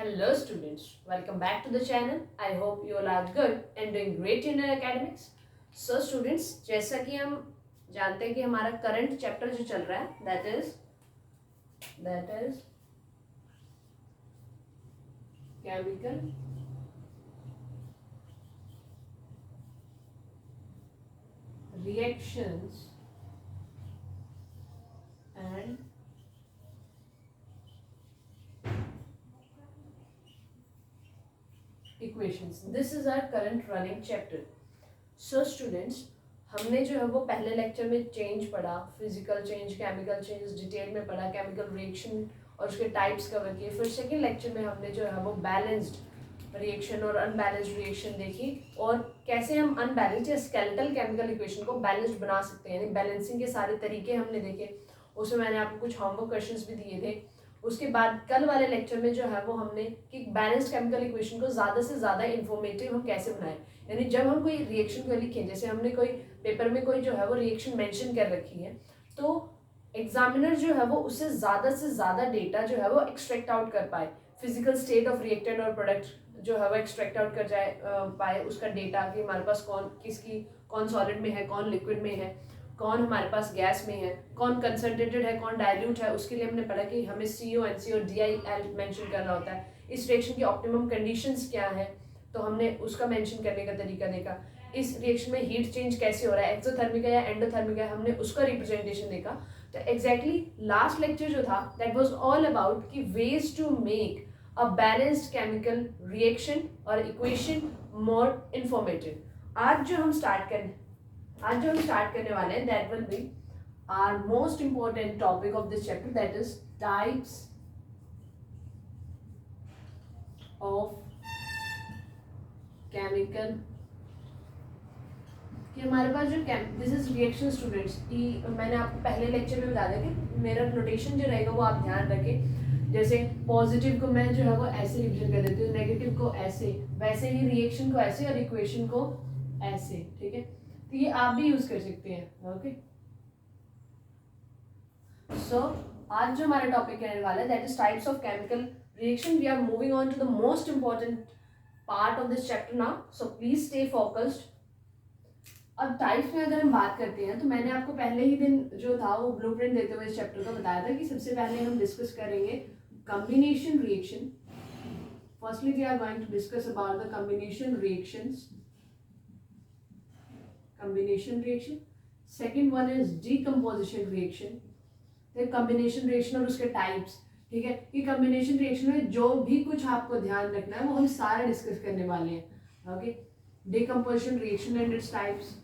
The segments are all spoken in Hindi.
Hello students, welcome back to the channel. I hope you all are good and doing great in your academics. So students, जैसा कि हम जानते हैं कि हमारा करंट चैप्टर जो चल रहा है that is chemical reactions and equations. This is our current running chapter. So students, हमने जो है वो पहले लेक्चर में चेंज पढ़ा, physical change, chemical change detail में पढ़ा, केमिकल रिएक्शन और उसके टाइप्स कवर किए। फिर सेकेंड लेक्चर में हमने जो है वो बैलेंस्ड रिएक्शन और अनबैलेंस्ड रिएक्शन देखी और कैसे हम अनबैलेंस्ड या स्केलेटल केमिकल इक्वेशन को बैलेंस्ड बना सकते हैं, यानी बैलेंसिंग के सारे तरीके हमने देखे। उसमें मैंने आपको कुछ होमवर्क क्वेश्चंस भी दिए थे। उसके बाद कल वाले लेक्चर में जो है वो हमने कि बैलेंस्ड केमिकल इक्वेशन को ज़्यादा से ज़्यादा इन्फॉर्मेटिव हम कैसे बनाएं, यानी जब हम कोई रिएक्शन को लिखें, जैसे हमने कोई पेपर में कोई जो है वो रिएक्शन मेंशन कर रखी है, तो एग्जामिनर जो है वो उससे ज़्यादा डेटा जो है वो एक्सट्रैक्ट आउट कर पाए, फिजिकल स्टेट ऑफ रिएक्टेंट और प्रोडक्ट जो है वो एक्सट्रैक्ट आउट कर जाए पाए उसका डेटा कि हमारे पास कौन सॉलिड में है, कौन लिक्विड में है, कौन हमारे पास गैस में है, कौन कंसनट्रेटेड है, कौन डाइल्यूट है। उसके लिए हमने पढ़ा कि हमें CO, NC और DIL मेंशन करना होता है। इस रिएक्शन की ऑप्टिमम कंडीशंस क्या है, तो हमने उसका मेंशन करने का तरीका देखा। इस रिएक्शन में हीट चेंज कैसे हो रहा है, एक्सोथर्मिक है या एंडोथर्मिक है, हमने उसका रिप्रेजेंटेशन देखा। तो एग्जैक्टली लास्ट लेक्चर जो था दैट वाज ऑल अबाउट कि ways to make a balanced chemical reaction और इक्वेशन मोर इंफॉर्मेटिव। आज जो हम स्टार्ट करने वाले हैं that will be our most important topic of this chapter, that is types of chemical. कि हमारे पास जो दिस इज रिएक्शन स्टूडेंट्स की मैंने आपको पहले लेक्चर में बता दिया कि मेरा नोटेशन जो रहेगा वो आप ध्यान रखें। जैसे पॉजिटिव को मैं जो है वो ऐसे रिप्रेजेंट कर देती हूँ, नेगेटिव को ऐसे, वैसे ही रिएक्शन को ऐसे और इक्वेशन को ऐसे, ठीक है। तो ये आप भी यूज कर सकते हैं, ओके। सो आज जो हमारा टॉपिक रहने वाला है that is types of chemical reaction. We are moving on to the most important part of this chapter now, so please stay focused. अब टाइप्स में अगर हम बात करते हैं तो मैंने आपको पहले ही दिन जो था वो ब्लूप्रिंट देते हुए इस चैप्टर का बताया था कि सबसे पहले हम डिस्कस करेंगे combination reaction. Firstly we are going to discuss about the combination reactions, combination reaction. Second one is decomposition reaction, फिर कॉम्बिनेशन रिएक्शन और उसके टाइप्स, ठीक है। ये कॉम्बिनेशन रिएक्शन में जो भी कुछ आपको ध्यान रखना है वो हम सारा डिस्कस करने वाले हैं, okay. Decomposition reaction and its types,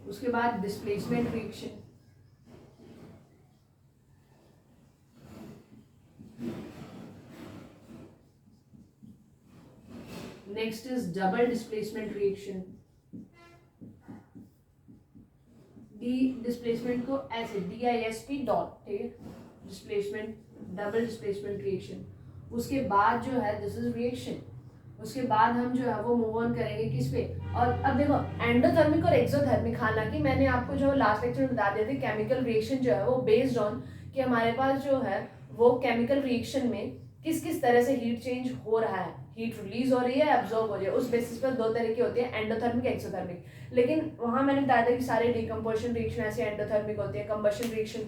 उसके बाद displacement reaction, next is double displacement reaction. D displacement को ऐसे DISP डॉट, ठीक है, डिस्प्लेसमेंट, डबल डिस्प्लेसमेंट रिएक्शन। उसके बाद जो है दिस इज रिएक्शन। उसके बाद हम जो है वो मूव ऑन करेंगे किस पे। और अब देखो एंडोथर्मिक और एक्सोथर्मिक, हालांकि मैंने आपको जो लास्ट लेक्चर में बता दिए थे केमिकल रिएक्शन जो है वो बेस्ड ऑन कि हमारे पास जो है वो केमिकल रिएक्शन में किस किस तरह से हीट चेंज हो रहा है, हीट रिलीज हो रही है, एब्जॉर्ब हो रही है, उस बेसिस पर दो तरह के होते हैं, एंडोथर्मिक, एक्सोथर्मिक। लेकिन वहां मैंने बताया था कि सारे डिकम्पोजिशन रिएक्शन ऐसे एंडोथर्मिक होते हैं, कंबशन रिएक्शन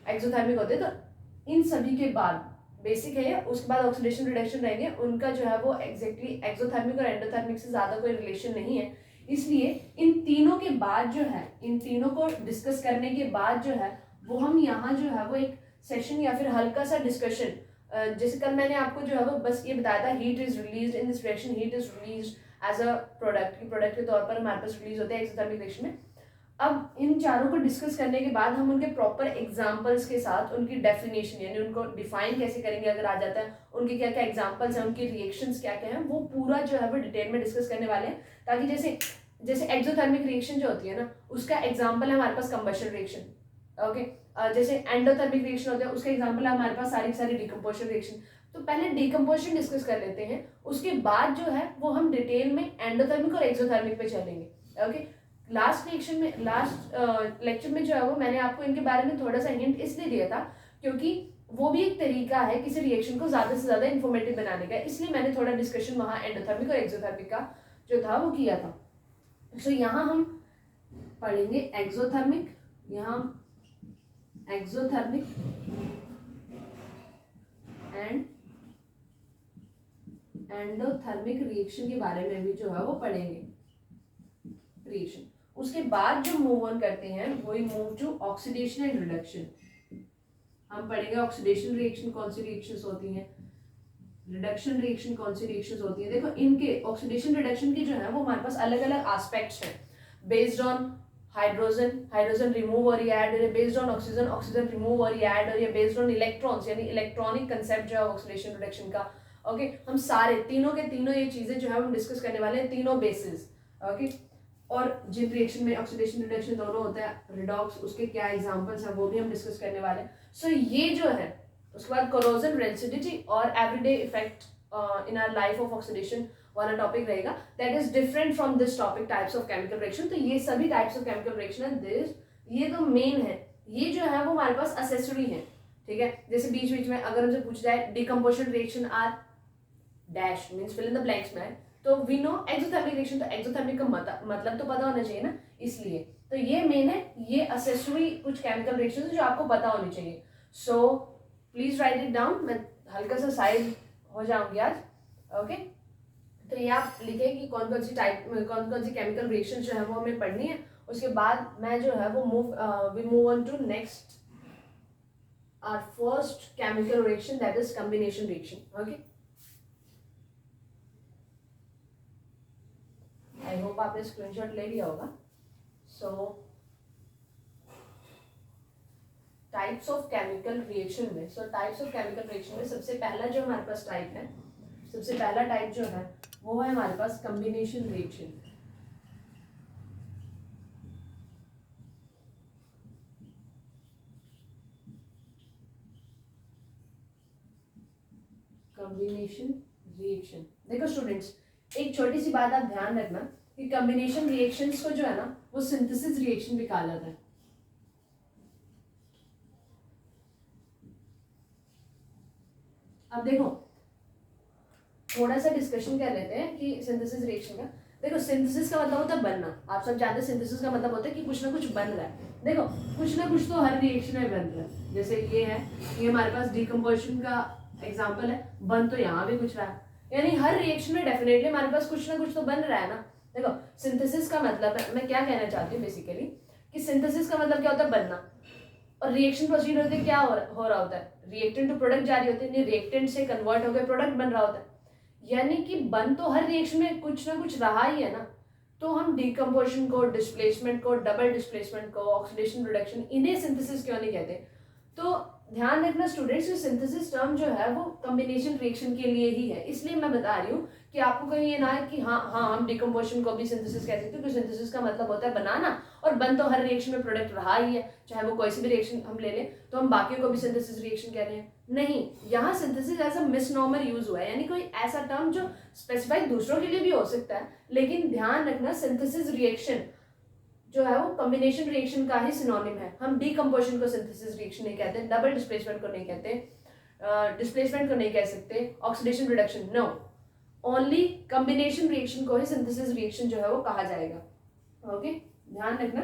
एक्सोथर्मिक होते हैं। तो इन सभी के बाद बेसिक है, उसके बाद ऑक्सीडेशन रिडक्शन रहेंगे, उनका जो है वो एग्जैक्टली एक्सोथर्मिक और एंडोथर्मिक से ज़्यादा कोई रिलेशन नहीं है। इसलिए इन तीनों के बाद जो है, इन तीनों को डिस्कस करने के बाद जो है वो हम यहाँ जो है वो एक सेशन या फिर हल्का सा डिस्कशन, जैसे कल मैंने आपको जो है वो बस ये बताया था heat is release in this reaction, heat is release as a product के तौर पर हमारे पास रिलीज होते हैं एक्सोथर्मिक रिएक्शन में। अब इन चारों को डिस्कस करने के बाद हम उनके प्रॉपर एग्जाम्पल्स के साथ उनकी डेफिनेशन, यानी उनको डिफाइन कैसे करेंगे अगर आ जाता है, उनके क्या क्या एग्जाम्पल्स हैं, उनके रिएक्शंस क्या क्या हैं, वो पूरा जो है वो डिटेल में डिस्कस करने वाले हैं। ताकि जैसे एक्सोथर्मिक रिएक्शन जो होती है ना, उसका एग्जाम्पल है हमारे पास कंबशन रिएक्शन, ओके। जैसे एंडोथर्मिक रिएक्शन होता है उसका एग्जाम्पल है हमारे पास सारी डिकम्पोजिशन रिएक्शन। तो पहले डिकम्पोजिशन डिस्कस कर लेते हैं, उसके बाद जो है वो हम डिटेल में एंडोथर्मिक और एक्सोथर्मिक पे चलेंगे, ओके। लास्ट लेक्चर में जो है वो मैंने आपको इनके बारे में थोड़ा सा हिंट इसलिए दिया था क्योंकि वो भी एक तरीका है किसी रिएक्शन को ज़्यादा से ज़्यादा इन्फॉर्मेटिव बनाने का, इसलिए मैंने थोड़ा डिस्कशन वहाँ एंडोथर्मिक और एक्सोथर्मिक का जो था वो किया था। सो यहाँ हम पढ़ेंगे एक्सोथर्मिक, यहाँ एक्सोथर्मिक एंड एंडोथर्मिक रिएक्शन के बारे में भी जो है वो पढ़ेंगे रिएक्शन। उसके बाद जो मूव ऑन करते हैं वही move to oxidation and reduction. हम पढ़ेंगे ऑक्सीडेशन रिएक्शन कौन सी रिएक्शंस होती हैं, रिडक्शन रिएक्शन कौन सी रिएक्शंस होती है। देखो इनके ऑक्सीडेशन रिडक्शन की जो है वो हमारे पास अलग अलग एस्पेक्ट्स हैं, बेस्ड ऑन हाइड्रोजन रिमूव और ये ऐड, और बेस्ड ऑन ऑक्सीजन रिमूव और ये ऐड, और ये बेस्ड ऑन इलेक्ट्रॉन्स यानी इलेक्ट्रॉनिक कंसेप्ट जो है ऑक्सीडेशन रिडक्शन का। ओके हम सारे तीनों के तीनों ये चीजें जो है हम डिस्कस करने वाले हैं, तीनों बेसिस। ओके और जिन रिएक्शन में ऑक्सीडेशन रिडक्शन दोनों होता है, रिडॉक्स, उसके क्या एग्जांपल्स हैं वो भी हम डिस्कस करने वाले हैं। सो ये जो है उसके बाद कोरोजन, रेसिडिटी और everyday effect in our life of oxidation वाला टॉपिक रहेगा, that is different from this topic types of chemical reaction. तो ये सभी टाइप्स ऑफ केमिकल रिएक्शन है, दिस ये तो मेन है, ये जो है वो हमारे पास असेसरी है। ठीक है, जैसे बीच बीच में अगर हमसे पूछ जाए decomposition reaction are dash means fill in the blanks में, तो वी नो एक्सोथर्मिक रिएक्शन, तो एक्सोथर्मिक का मतलब तो पता होना चाहिए ना, इसलिए तो ये मेन है, ये असेसरी कुछ केमिकल रिएक्शन जो आपको पता होनी चाहिए। सो प्लीज राइट इट डाउन, मैं हल्का सा साइड हो जाऊंगी आज। ओके तो ये आप लिखें कि कौन कौन सी केमिकल रिएक्शन जो है वो हमें पढ़नी है। उसके बाद मैं जो है वो we move on to next our first chemical reaction, that is combination reaction. Okay I hope आपने स्क्रीनशॉट ले लिया होगा। So types of chemical reaction में, टाइप्स ऑफ केमिकल रिएक्शन में सबसे पहला जो हमारे पास टाइप है, सबसे पहला टाइप जो है वो है हमारे पास कॉम्बिनेशन रिएक्शन। कॉम्बिनेशन रिएक्शन, देखो स्टूडेंट्स एक छोटी सी बात आप ध्यान रखना कि कॉम्बिनेशन रिएक्शंस को जो है ना वो सिंथेसिस रिएक्शन भी कहा जाता है। अब देखो थोड़ा सा डिस्कशन कर लेते हैं कि सिंथेसिस रिएक्शन का। देखो सिंथेसिस का मतलब होता है बनना, आप सब जानते हैं सिंथेसिस का मतलब होता है कि कुछ ना कुछ बन रहा है। देखो कुछ ना कुछ तो हर रिएक्शन में बन रहा है, जैसे ये है, ये हमारे पास डिकम्पोजिशन का एग्जाम्पल है, बन तो यहाँ भी कुछ रहा है, यानी हर रिएक्शन में डेफिनेटली हमारे पास कुछ ना कुछ तो बन रहा है ना। देखो सिंथेसिस का मतलब है, मैं क्या कहना चाहती हूँ बेसिकली कि सिंथेसिस का मतलब क्या होता है बनना, और रिएक्शन प्रोसीड होते क्या हो रहा होता है, रिएक्टेंट टू प्रोडक्ट जारी होते हैं, रिएक्टेंट से कन्वर्ट होकर प्रोडक्ट बन रहा होता है, यानी कि बन तो हर रिएक्शन में कुछ ना कुछ रहा ही है ना। तो हम डिकम्पोजिशन को, डिस्प्लेसमेंट को, डबल डिस्प्लेसमेंट को, ऑक्सीडेशन रिडक्शन, इन्हें सिंथेसिस क्यों नहीं कहते। तो ध्यान रखना स्टूडेंट्स, सिंथेसिस टर्म जो है वो कॉम्बिनेशन रिएक्शन के लिए ही है, इसलिए मैं बता रही हूँ कि आपको कहीं ये ना है कि हाँ हम डिकम्पोजिशन को भी सिंथेसिस कह सकते हैं, क्योंकि सिंथेसिस का मतलब होता है बनाना, और बन तो हर रिएक्शन में प्रोडक्ट रहा ही है, चाहे वो कोई सी भी रिएक्शन हम ले लें, तो हम बाकी को भी सिंथेसिस रिएक्शन कह रहे हैं। नहीं, यहाँ सिंथेसिस एज अ मिसनॉमर यूज हुआ है, यानी कोई ऐसा टर्म जो स्पेसिफाइड दूसरों के लिए भी हो सकता है, लेकिन ध्यान रखना सिंथेसिस रिएक्शन जो है वो कॉम्बिनेशन रिएक्शन का ही सिनोनिम है। हम डीकम्पोजिशन को सिंथेसिस रिएक्शन नहीं कहते, डबल डिस्प्लेसमेंट को नहीं कहते, डिस्प्लेसमेंट को नहीं कह सकते, oxidation reduction, no, only combination reaction को ही सिंथेसिस रिएक्शन जो है वो कहा जाएगा। ओके ध्यान रखना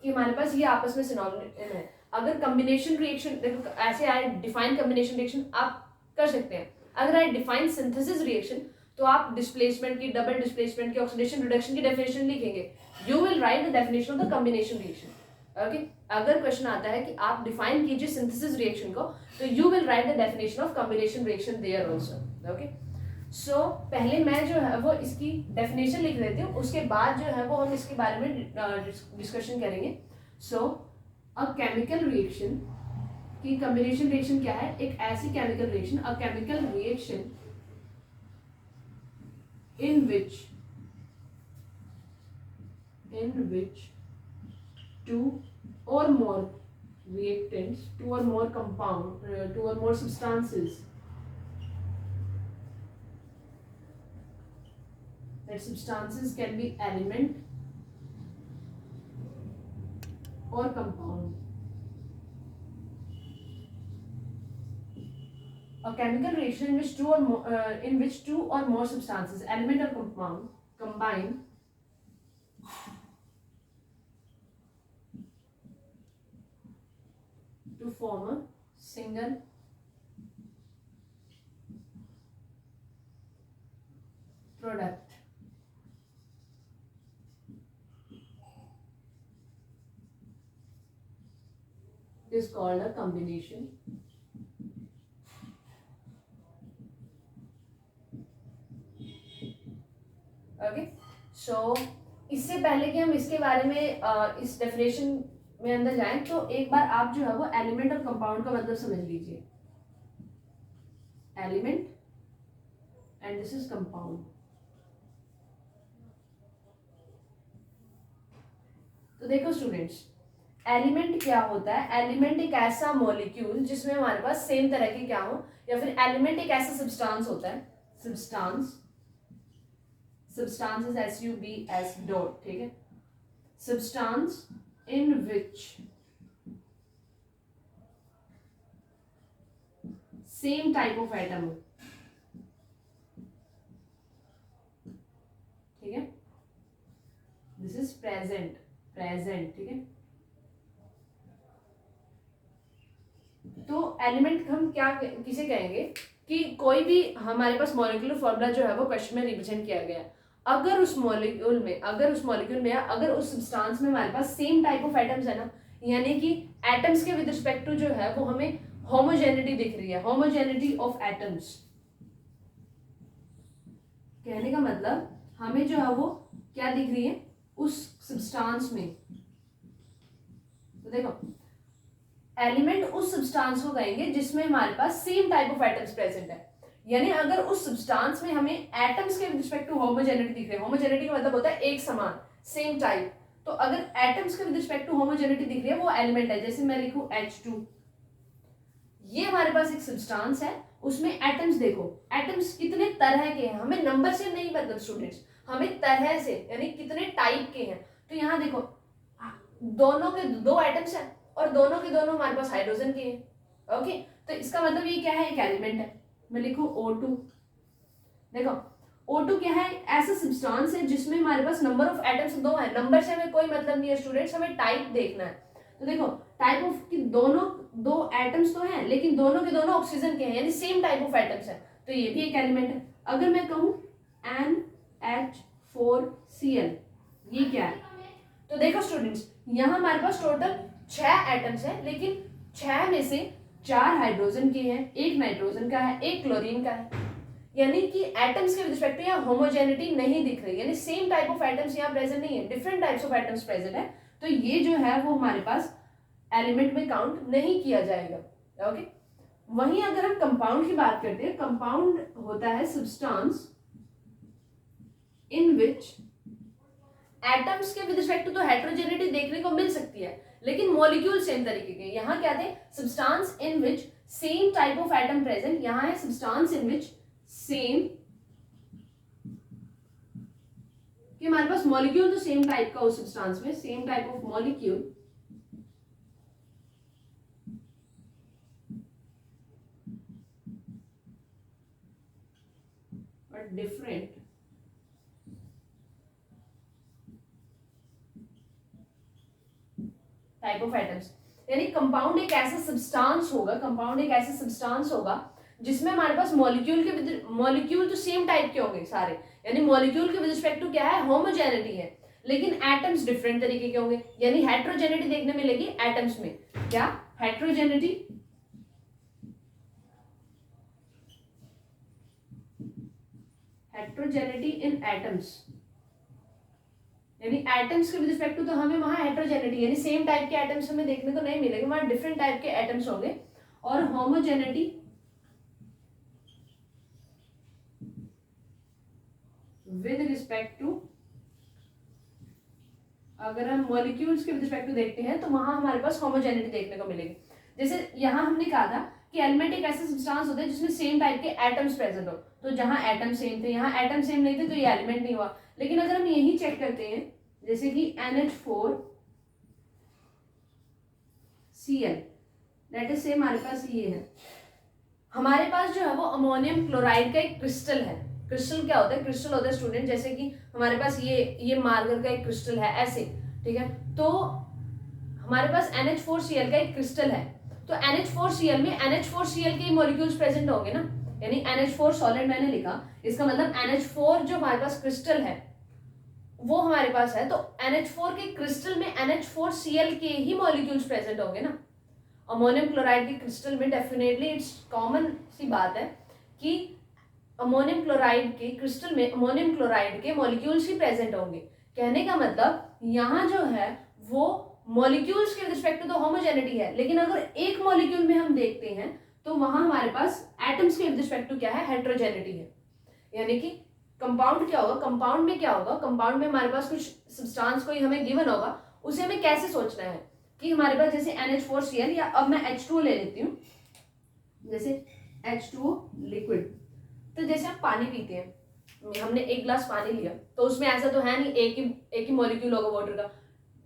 कि हमारे पास ये आपस में सिनोनिम है। अगर कॉम्बिनेशन रिएक्शन, देखो ऐसे आए डिफाइन कॉम्बिनेशन रिएक्शन आप कर सकते हैं, अगर आए डिफाइन सिंथेसिस रिएक्शन तो आप डिस्प्लेसमेंट की, डबल डिस्प्लेसमेंट की, ऑक्सीडेशन रिडक्शन की डेफिनेशन लिखेंगे, you will write the definition of the combination reaction. Okay अगर क्वेश्चन आता है कि आप डिफाइन कीजिए सिंथेसिस रिएक्शन को, तो you will write the definition of combination reaction there also. Okay so पहले मैं जो है वो इसकी डेफिनेशन लिख देती हूँ, उसके बाद जो है वो हम इसके बारे में डिस्कशन करेंगे। सो अ केमिकल रिएक्शन की कॉम्बिनेशन रिएक्शन क्या है, एक ऐसी chemical reaction, a chemical reaction in which two or more reactants, two or more substances, that substances can be element or compound, a chemical reaction in which two or more substances, element or compound, combine to form a single product. Is called a combination. Okay so इससे पहले कि हम इसके बारे में इस डेफिनेशन में अंदर जाएं तो एक बार आप जो है वो एलिमेंट और कंपाउंड का मतलब समझ लीजिए. Element and this is compound. तो देखो स्टूडेंट्स, एलिमेंट क्या होता है? एलिमेंट एक ऐसा मॉलिक्यूल जिसमें हमारे पास सेम तरह के क्या हो, या फिर एलिमेंट एक ऐसा सब्सटेंस होता है. Substance is SUBS dot. ठीक है, substance in which same type of atom हो. ठीक है, दिस इज प्रेजेंट. ठीक है, तो एलिमेंट हम क्या किसे कहेंगे कि कोई भी हमारे पास मॉलिक्यूलर फॉर्मूला जो है वो क्वेश्चन में रिप्रेजेंट किया गया है. अगर उस मॉलिक्यूल में अगर उस सब्सटेंस में हमारे पास सेम टाइप ऑफ एटम्स है ना, यानी कि एटम्स के विद रिस्पेक्ट टू जो है वो हमें होमोजेनिटी दिख रही है. होमोजेनिटी ऑफ एटम्स कहने का मतलब हमें जो है वो क्या दिख रही है उस सब्सटेंस में. तो देखो, एलिमेंट उस सब्सटेंस को कहेंगे जिसमें हमारे पास same type of atoms present है. यानी अगर उस सब्सटेंस में हमें एटम्स के विद रिस्पेक्ट टू होमोजेनिटी दिख रही है. होमोजेनिटी का मतलब होता है एक समान, सेम टाइप. तो अगर एटम्स के विद रिस्पेक्ट टू होमोजेनिटी दिख रही है वो एलिमेंट है. जैसे मैं लिखूं H2, ये हमारे पास एक सब्सटेंस है, उसमें एटम्स देखो, एटम्स कितने तरह के हैं. हमें नंबर से नहीं मतलब स्टूडेंट्स, हमें तरह से यानी कितने टाइप के हैं. तो यहाँ देखो, दोनों के दो एटम्स हैं और दोनों के दोनों हमारे पास हाइड्रोजन के हैं. ओके, तो इसका मतलब ये क्या है, एक एलिमेंट है. मैं लिखूं O2. देखो, O2 क्या है, ऐसा सब्सटेंस है जिसमें हमारे पास नंबर ऑफ एटम्स दो है. नंबर से हमें कोई मतलब नहीं है स्टूडेंट्स, हमें टाइप देखना है. तो देखो, टाइप ऑफ कि दोनों दो एटम्स तो हैं लेकिन दोनों के दोनों ऑक्सीजन के हैं, यानी सेम टाइप ऑफ एटम्स है. तो ये भी एक एलिमेंट है. अगर मैं कहूं NH4Cl, ये क्या है? तो देखो स्टूडेंट्स, यहाँ हमारे पास टोटल 6 एटम्स हैं, लेकिन 6 में से 4 हाइड्रोजन के हैं, 1 नाइट्रोजन का है, 1 क्लोरीन का है. यानी कि एटम्स के रिस्पेक्ट यहाँ होमोजेनिटी नहीं दिख रही, यानी सेम टाइप ऑफ एटम्स यहाँ प्रेजेंट नहीं है, different types of atoms present है. तो ये जो है वो हमारे पास एलिमेंट में काउंट नहीं किया जाएगा. ओके, वहीं अगर हम कंपाउंड की बात करते हैं, कंपाउंड होता है सब्सटेंस इन विच एटम्स के विद रिस्पेक्ट टू तो हेटेरोजेनिटी देखने को मिल सकती है, लेकिन मॉलिक्यूल सेम तरीके के. यहाँ क्या थे, substance in which same type of atom present. यहाँ है सब्सटेंस इन विच सेम, कि हमारे पास मॉलिक्यूल तो सेम टाइप का उस सब्सटेंस में, same type of molecule, but different type of atoms. यानी कंपाउंड एक ऐसा सब्सटेंस होगा, जिसमें हमारे पास मॉलिक्यूल तो सेम टाइप के होंगे सारे, यानी मॉलिक्यूल के विद रिस्पेक्ट टू क्या है, होमोजेनिटी है, लेकिन एटम्स डिफरेंट तरीके के होंगे. यानी हेटेरोजेनिटी देखने मिलेगी एटम्स में. क्या हेटेरोजेनिटी? हेटेरोजेनिटी इन एटम्स, यानी एटम्स के विद रिस्पेक्ट टू तो हमें वहां हेटेरोजेनिटी यानी सेम टाइप के एटम्स हमें देखने को नहीं मिलेंगे, वहां डिफरेंट टाइप के एटम्स होंगे. और होमोजेनिटी विद रिस्पेक्ट टू, अगर हम मॉलिक्यूल्स के विद रिस्पेक्ट टू देखते हैं तो वहां हमारे पास होमोजेनिटी देखने को मिलेगी. जैसे यहां हमने कहा था कि एलिमेंट एक ऐसा सब्सटेंस होता है जिसमें सेम टाइप के एटम्स प्रेजेंट हो. तो जहां एटम सेम थे, यहाँ एटम सेम नहीं थे, तो ये एलिमेंट नहीं हुआ. लेकिन अगर हम यही चेक करते हैं, जैसे कि NH4Cl, लेट अस से हमारे पास ये है, हमारे पास जो है वो अमोनियम क्लोराइड का एक क्रिस्टल है। क्रिस्टल क्या होता है? क्रिस्टल होता है स्टूडेंट, जैसे कि हमारे पास ये मार्कर का एक क्रिस्टल है ऐसे, ठीक है। तो हमारे पास NH4Cl का एक क्रिस्टल है, तो NH4Cl में NH4Cl के मॉलिक्यूल्स प्रेजेंट होंगे ना, यानी NH4 सॉलिड मैंने लिखा, इसका मतलब NH4 जो हमारे पास क्रिस्टल है वो हमारे पास है, तो NH4 के क्रिस्टल में NH4Cl के ही मॉलिक्यूल्स प्रेजेंट होंगे ना। अमोनियम क्लोराइड के क्रिस्टल में डेफिनेटली इट्स कॉमन सी बात है कि अमोनियम क्लोराइड के क्रिस्टल में अमोनियम क्लोराइड के मॉलिक्यूल्स ही प्रेजेंट होंगे। कहने का मतलब यहाँ जो है वो मॉलिक्यूल्स के रिस्पेक्ट टू द होमोजेनिटी है, लेकिन अगर एक मॉलिक्यूल में हम देखते हैं तो वहां हमारे पास एटम्स के रिस्पेक्ट टू क्या है? हेट्रोजेनिटी है। यानी कि कंपाउंड क्या होगा? कंपाउंड में क्या होगा? कंपाउंड में हमारे पास कुछ सब्सटेंस कोई हमें गिवन होगा, उसे हमें कैसे सोचना है कि हमारे पास जैसे NH4Cl, या अब मैं H2O ले लेती हूँ, जैसे H2O लिक्विड। तो जैसे हम पानी पीते हैं, हमने एक ग्लास पानी लिया, तो उसमें ऐसा तो है नहीं एक ही मॉलिक्यूल होगा वाटर का,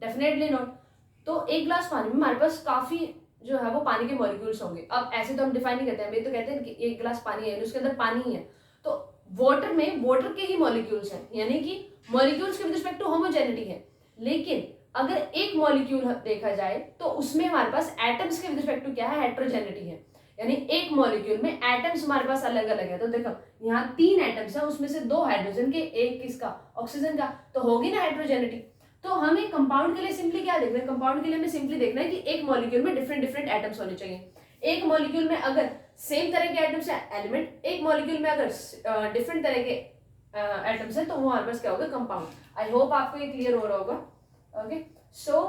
डेफिनेटली नॉट। तो एक ग्लास पानी में हमारे पास काफी जो है वो पानी के मॉलिक्यूल्स होंगे। अब ऐसे तो हम डिफाइन नहीं करते हैं, तो कहते हैं कि एक गिलास पानी है, उसके अंदर पानी ही है। तो वाटर में वाटर के ही मॉलिक्यूल्स हैं, यानी कि मॉलिक्यूल्स के विद रिस्पेक्ट टू होमोजेनिटी है। लेकिन अगर एक मॉलिक्यूल देखा जाए तो उसमें हमारे पास एटम्स के विद रिस्पेक्ट टू क्या है? हेट्रोजेनिटी है। यानी एक मॉलिक्यूल में एटम्स हमारे पास अलग अलग है। तो देखो यहाँ 3 एटम्स है, उसमें से 2 हाइड्रोजन के, एक किसका? ऑक्सीजन का, तो होगी ना हेट्रोजेनिटी। तो हमें कंपाउंड के लिए सिंपली क्या देखना है? कंपाउंड के लिए हमें सिंपली देखना है कि एक मॉलिक्यूल में डिफरेंट डिफरेंट एटम्स होने चाहिए। एक मॉलिक्यूल में अगर सेम तरह के एटम्स है एलिमेंट, एक मॉलिक्यूल में अगर डिफरेंट तरह के एटम्स है तो वो हमारे पास क्या होगा? कंपाउंड। आई होप आपको ये क्लियर हो रहा होगा। ओके, सो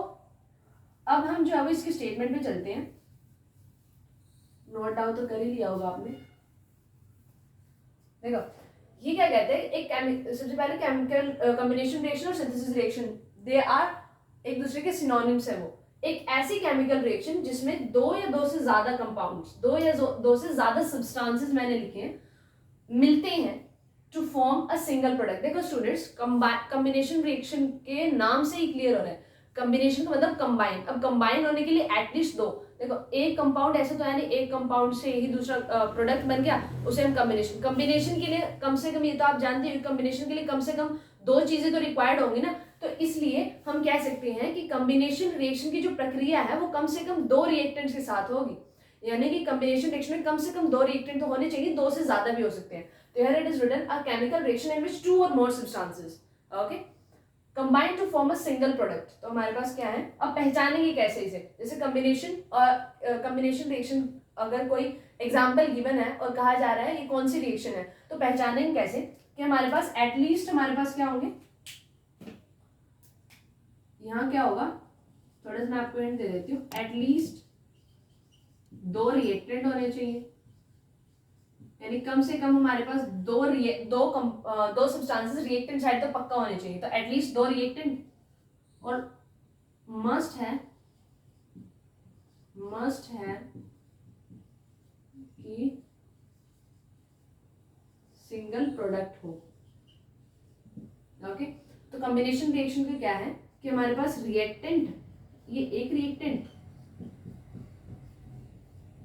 अब हम जो है इसकी स्टेटमेंट में चलते हैं। नोट डाउन तो कर ही लिया होगा आपने। देखो ये क्या कहते हैं, एक सबसे पहले केमिकल कॉम्बिनेशन रिएक्शन और सिंथेसिस रिएक्शन, दे आर एक दूसरे के सिनोनिम्स है। वो एक ऐसी केमिकल रिएक्शन जिसमें 2 या 2 से ज्यादा कंपाउंड्स, 2 या 2 से ज्यादा सब्सटेंसेस मैंने लिखे हैं, मिलते हैं to form a single product. देखो स्टूडेंट्स, कॉम्बिनेशन रिएक्शन के नाम से ही क्लियर हो रहा है, कॉम्बिनेशन का मतलब कंबाइन। अब कंबाइन होने के लिए एटलीस्ट 2, देखो एक कंपाउंड ऐसे तो है नहीं, एक कंपाउंड से ही दूसरा प्रोडक्ट बन गया, उसे हम कॉम्बिनेशन के लिए कम से कम, ये तो आप जानते हो, कॉम्बिनेशन के लिए कम से कम 2 चीजें तो रिक्वायर्ड होंगी ना। तो इसलिए हम कह सकते हैं कि कॉम्बिनेशन रिएक्शन की जो प्रक्रिया है वो कम से कम 2 रिएक्टेंट्स के साथ होगी। यानी कि कॉम्बिनेशन रिएक्शन में कम से कम 2 रिएक्टेंट तो होने चाहिए, 2 से ज्यादा भी हो सकते हैं। तो here it is written a chemical reaction in which 2 or more substances okay combine to form a single product। तो हमारे पास क्या है, अब पहचानेंगे कैसे इसे? जैसे कॉम्बिनेशन और कॉम्बिनेशन रिएक्शन, अगर कोई एग्जांपल गिवन है और कहा जा रहा है ये कौन सी रिएक्शन है, तो पहचानेंगे कैसे कि हमारे पास एटलीस्ट हमारे पास क्या होंगे, यहाँ क्या होगा, थोड़ा सा मैं आपको हिंट दे देती हूँ, एटलीस्ट 2 रिएक्टेंट होने चाहिए, यानी कम से कम हमारे पास दो सब्सटेंसेस रिएक्टेंट साइड तो पक्का होने चाहिए। तो एटलीस्ट 2 रिएक्टेंट, और मस्ट है कि सिंगल प्रोडक्ट हो। ओके, तो कॉम्बिनेशन रिएक्शन का क्या है कि हमारे पास रिएक्टेंट, ये एक रिएक्टेंट,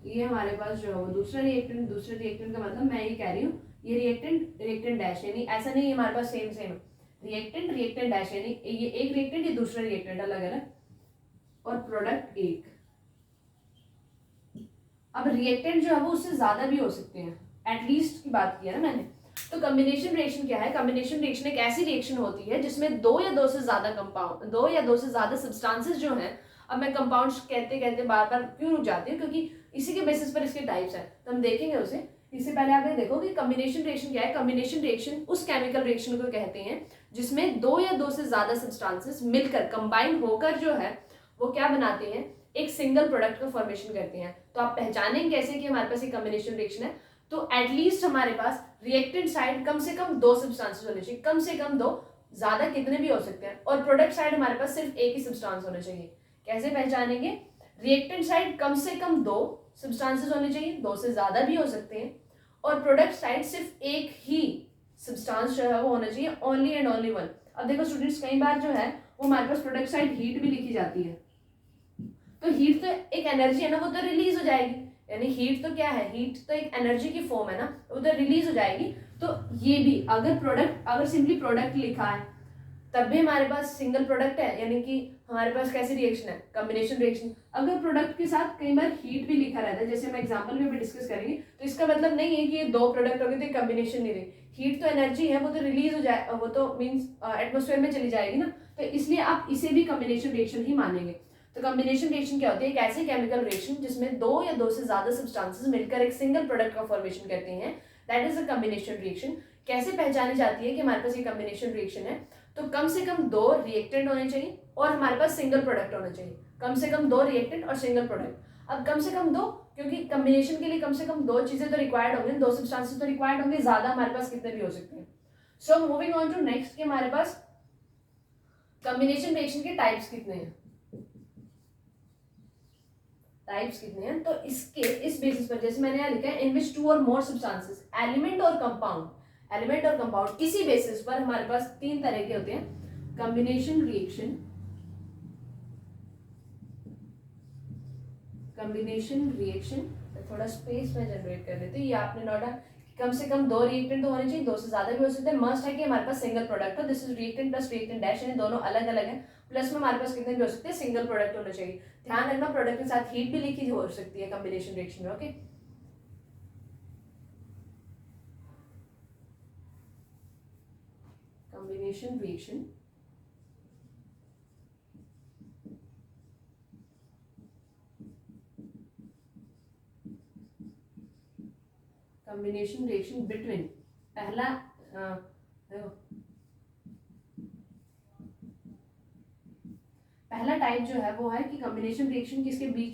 ये हमारे पास जो है वो दूसरा रिएक्टेंट, दूसरे रिएक्टेंट का मतलब मैं ये कह रही हूँ ये रिएक्टेंट डैश, यानी ऐसा नहीं है हमारे पास सेम रिएक्टेंट डैश, यानी ये एक रिएक्टेंट, ये दूसरा रिएक्टेंट अलग अलग, और प्रोडक्ट एक। अब रिएक्टेंट जो है वो उससे ज्यादा भी हो सकते हैं, एटलीस्ट की बात की है ना मैंने। तो कॉम्बिनेशन रिएक्शन क्या है? कॉम्बिनेशन रिएक्शन एक ऐसी रिएक्शन होती है जिसमें 2 या 2 से ज्यादा कंपाउंड, 2 या 2 से ज्यादा सब्सटेंसेस जो हैं, अब मैं कंपाउंड्स कहते कहते बार बार क्यों रुक जाती हूँ, क्योंकि इसी के बेसिस पर इसके टाइप्स हैं, तो हम देखेंगे उसे। इससे पहले आप ये देखो कि कॉम्बिनेशन रिएक्शन क्या है। कॉम्बिनेशन रिएक्शन उस केमिकल रिएक्शन को कहते हैं जिसमें 2 या 2 से ज्यादा सब्सटेंसेस मिलकर कंबाइन होकर जो है वो क्या बनाते हैं, एक सिंगल प्रोडक्ट का फॉर्मेशन करते हैं। तो आप पहचानेंगे कैसे कि हमारे पास एक कॉम्बिनेशन रिएक्शन है, तो एटलीस्ट हमारे पास रिएक्टेंट साइड कम से कम 2 सब्सटेंसेस होने चाहिए, कम से कम 2, ज्यादा कितने भी हो सकते हैं, और प्रोडक्ट साइड हमारे पास सिर्फ एक ही सब्सटेंस होना चाहिए। कैसे पहचानेंगे? रिएक्टेंट साइड कम से कम 2 सब्सटेंसेस होने चाहिए, 2 से ज्यादा भी हो सकते हैं, और प्रोडक्ट साइड सिर्फ एक ही सब्सटेंस जो है वो होना चाहिए, ओनली एंड ओनली वन। अब देखो स्टूडेंट्स, कई बार जो है वो हमारे पास प्रोडक्ट साइड हीट भी लिखी जाती है, तो हीट तो एक एनर्जी है ना, वो तो रिलीज हो जाएगी, यानी हीट तो क्या है, हीट तो एक एनर्जी की फॉर्म है ना, वो तो रिलीज हो जाएगी। तो ये भी अगर सिंपली प्रोडक्ट लिखा है तब भी हमारे पास सिंगल प्रोडक्ट है, यानी कि हमारे पास कैसी रिएक्शन है, कॉम्बिनेशन रिएक्शन। अगर प्रोडक्ट के साथ कई बार हीट भी लिखा रहता है, जैसे हम एग्जांपल में भी डिस्कस करेंगे, तो इसका मतलब नहीं है कि ये दो प्रोडक्ट हो गए तो कॉम्बिनेशन नहीं रही। हीट तो एनर्जी है, वो तो रिलीज हो जाए, वो तो मीन्स एटमोस्फेयर में चली जाएगी ना, तो इसलिए आप इसे भी कॉम्बिनेशन रिएक्शन ही मानेंगे। तो कॉम्बिनेशन रिएक्शन क्या होती है, एक ऐसी केमिकल रिएक्शन जिसमें दो या दो से ज्यादा सब्सटेंसेस मिलकर एक सिंगल प्रोडक्ट का फॉर्मेशन करते हैं, that is a combination reaction. कैसे पहचानी जाती है कि हमारे पास ये कॉम्बिनेशन रिएक्शन है, तो कम से कम दो रिएक्टेंट होने चाहिए और हमारे पास सिंगल प्रोडक्ट होना चाहिए। कम से कम दो रिएक्टेंट और सिंगल प्रोडक्ट। अब कम से कम दो, क्योंकि कॉम्बिनेशन के लिए कम से कम दो चीजें तो रिक्वायर्ड होंगी, दो सब्सटेंसेस तो रिक्वायर्ड होंगे, ज्यादा हमारे पास कितने भी हो सकते हैं। So moving on to next कि हमारे पास कॉम्बिनेशन रिएक्शन के टाइप्स कितने हैं, तो इसके इस बेसिस पर जैसे मैंने यहाँ लिखा है, इन विच टू और मोर सब्सटेंसेस, एलिमेंट और कंपाउंड, इसी बेसिस पर हमारे पास तीन तरह के होते हैं, कॉम्बिनेशन रिएक्शन। थोड़ा स्पेस में जनरेट कर देते हैं, ये आपने नोटा, कम से कम दो रिएक्टेंट तो होने चाहिए, दो से ज्यादा भी हो सकते हैं, मस्ट है कि हमारे पास सिंगल प्रोडक्ट हो, this is reactant plus reactant dash, यानी दोनों अलग अलग है, प्लस में हमारे पास कितने भी हो सकते हैं, सिंगल प्रोडक्ट होना चाहिए। ध्यान रखना प्रोडक्ट के साथ हीट भी लिखी हो सकती है कॉम्बिनेशन रिएक्शन में, ओके। कॉम्बिनेशन रिएक्शन बिटवीन, पहला टाइप जो है वो है कि कॉम्बिनेशन रिएक्शन किसके बीच,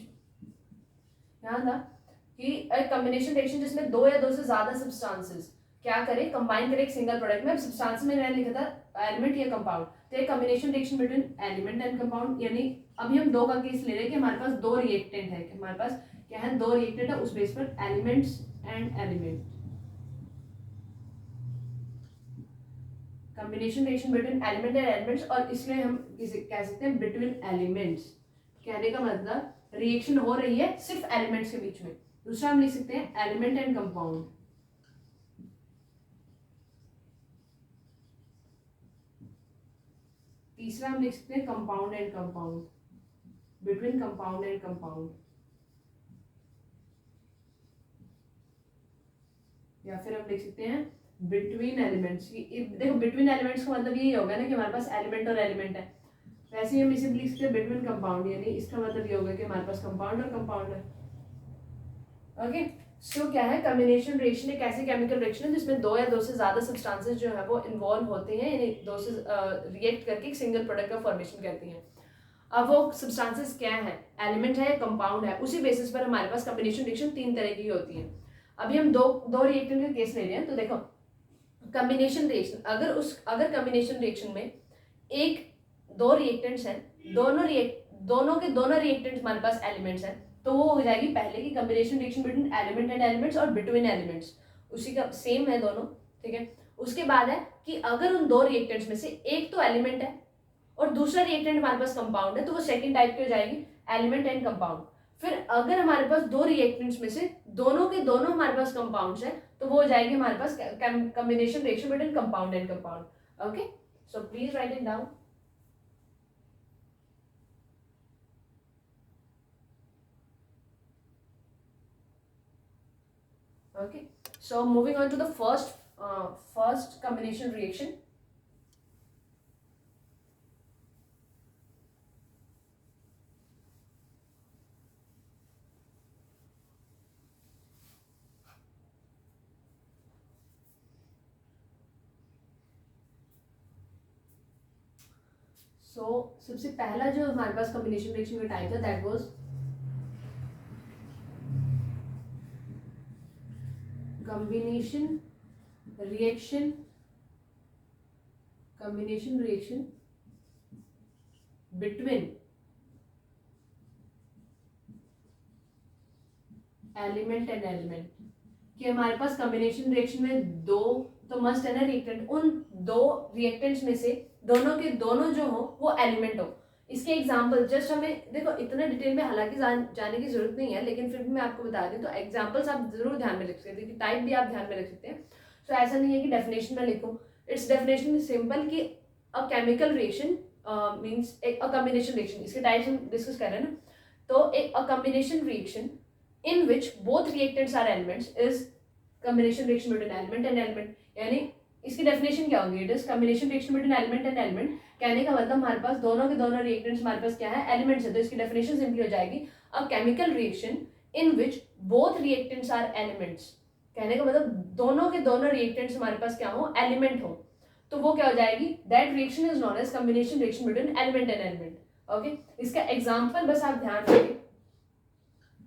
यहाँ था कि कॉम्बिनेशन रिएक्शन जिसमें दो या दो से ज्यादा सब्सटेंसेस क्या करे, कंबाइन करे एक सिंगल प्रोडक्ट में। सब्सटेंस में मैंने लिखा था एलिमेंट या कंपाउंड, तो एक combination reaction between element and compound, यानी अभी हम दो का केस ले रहे हैं कि हमारे पास दो रिएक्टेंट है, कि हमारे पास क्या है, दो रिएक्टेंट है, उस बेस पर elements and element, combination reaction between element and elements, और इसलिए हम इसे कह सकते हैं बिटवीन एलिमेंट्स। कहने का मतलब रिएक्शन हो रही है सिर्फ एलिमेंट्स के बीच में। दूसरा हम लिख सकते हैं एलिमेंट एंड कंपाउंड, तीसरा हम लिख सकते हैं compound and compound, between compound and compound, या फिर हम लिख सकते हैं बिटवीन एलिमेंट्स। देखो बिटवीन एलिमेंट्स का मतलब यही होगा ना कि हमारे पास एलिमेंट और एलिमेंट है, वैसे ही हम इसे लिख सकते हैं बिटवीन कंपाउंड, यानी इसका मतलब ये होगा कि हमारे पास कंपाउंड और कंपाउंड है, ओके। सो क्या है, कॉम्बिनेशन रिएक्शन एक ऐसी केमिकल रिएक्शन है जिसमें दो या दो से ज्यादा सब्सटेंसेस जो है वो इन्वॉल्व होते हैं, यानी दो से रिएक्ट करके एक सिंगल प्रोडक्ट का फॉर्मेशन करती हैं। अब वो सब्सटेंसेस क्या है, एलिमेंट है या कंपाउंड है, उसी बेसिस पर हमारे पास कॉम्बिनेशन रिएक्शन तीन तरह की होती है। अभी हम दो रिएक्टेंट का केस ले रहे हैं, तो देखो कॉम्बिनेशन रिएक्शन, अगर कॉम्बिनेशन रिएक्शन में दो रिएक्टेंट्स हैं, दोनों के दोनों रिएक्टेंट्स हमारे पास एलिमेंट्स हैं, तो वो हो जाएगी पहले की combination reaction between element and elements और बिटवीन एलिमेंट्स, उसी का सेम है दोनों, ठीक है। उसके बाद है कि अगर उन दो रिएक्टेंट्स में से एक तो एलिमेंट है और दूसरा रिएक्टेंट हमारे पास कंपाउंड है, तो वो सेकंड टाइप की हो जाएगी, एलिमेंट एंड कंपाउंड। फिर अगर हमारे पास दो रिएक्टेंट्स में से दोनों के दोनों हमारे पास कंपाउंड्स हैं, तो वो हो जाएगी हमारे पास combination reaction between compound and compound, okay. So please write it down. Okay, so moving on to the first combination reaction. So सबसे पहला जो हमारे पास कॉम्बिनेशन रिएक्शन का टाइप था, that was combination reaction between element and element, कि हमारे पास कॉम्बिनेशन रिएक्शन में दो तो मस्ट है ना रिएक्टेंट, उन दो रिएक्टेंट्स में से दोनों के दोनों जो हो वो एलिमेंट हो, इसके एग्जाम्पल जस्ट हमें देखो इतना डिटेल में हालांकि जाने की जरूरत नहीं है, लेकिन फिर भी मैं आपको बता दूं तो एग्जाम्पल्स आप जरूर ध्यान में रख सकते हैं, टाइप भी आप ध्यान में रख सकते हैं। तो ऐसा नहीं है कि डेफिनेशन में लिखूं, इट्स डेफिनेशन सिंपल कि a chemical reaction means a combination reaction, इसके टाइप्स हम डिस्कस कर रहे हैं ना। तो एक a combination reaction in which both reactants are elements is combination reaction between element and element. यानी इसकी डेफिनेशन क्या होगी, it is combination reaction between element and element. कहने का मतलब हमारे पास दोनों के दोनों रिएक्टेंट्स हमारे पास क्या है, एलिमेंट्स है। तो इसकी डेफिनेशन सिंपली हो जाएगी a chemical reaction in which both reactants are elements. कहने का मतलब दोनों के दोनों रिएक्टेंट्स हमारे पास क्या हो, एलिमेंट हो, तो वो क्या हो जाएगी, that reaction is known as combination reaction between element and element. Okay, इसका एग्जांपल बस आप ध्यान रखें।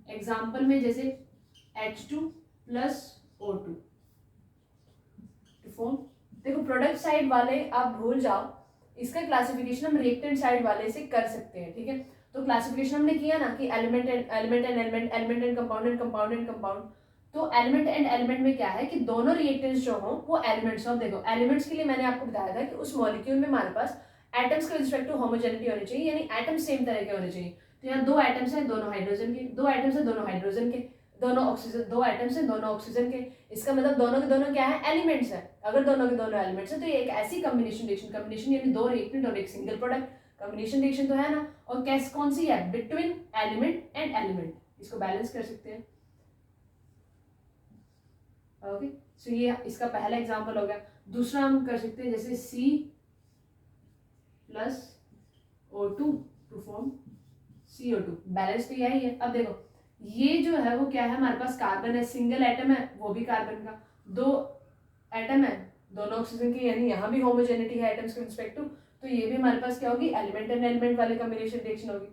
एग्जांपल में जैसे H2 plus O2 to form, देखो प्रोडक्ट साइड वाले आप भूल जाओ, इसका क्लासिफिकेशन हम रिएक्टेंट साइड वाले से कर सकते हैं, ठीक है। तो क्लासिफिकेशन हमने किया ना कि element and element and element, element and compound and compound and compound. तो एलिमेंट एंड एलिमेंट में क्या है कि दोनों रिएक्टेंट्स जो हो वो एलिमेंट्स हो। देखो एलिमेंट्स के लिए मैंने आपको बताया था कि उस मॉलिक्यूल में हमारे पास एटम्स के रिस्पेक्ट टू होमोजेनिटी होनी चाहिए, यानी एटम्स सेम तरह के होने चाहिए। तो यहाँ दो एटम्स हैं दोनों हाइड्रोजन के, दो एटम्स हैं दोनों हाइड्रोजन के, दोनों ऑक्सीजन, दो एटम्स हैं दोनों ऑक्सीजन के। इसका मतलब दोनों के दोनों क्या है, एलिमेंट्स है। अगर दोनों के दोनों एलिमेंट्स है तो ये एक ऐसी कॉम्बिनेशन रिएक्शन, कॉम्बिनेशन यानी दो रिएक्टेंट और एक सिंगल प्रोडक्ट, कॉम्बिनेशन रिएक्शन तो है ना। और कैसे कौन सी है, बिटवीन एलिमेंट एंड एलिमेंट, इसको बैलेंस कर सकते हैं। ओके, सो ये इसका पहला एग्जांपल हो गया। दूसरा हम कर सकते हैं जैसे C plus O2 to form CO2, balance तो यही है। अब देखो ये जो है वो क्या है, हमारे पास कार्बन है, सिंगल एटम है, वो भी कार्बन का, दो एटम है दोनों ऑक्सीजन के, यानी यहाँ भी होमोजेनिटी है एटम्स के रिस्पेक्ट टू। तो ये भी हमारे पास क्या होगी, एलिमेंट एंड एलिमेंट वाले कॉम्बिनेशन रिएक्शन होगी।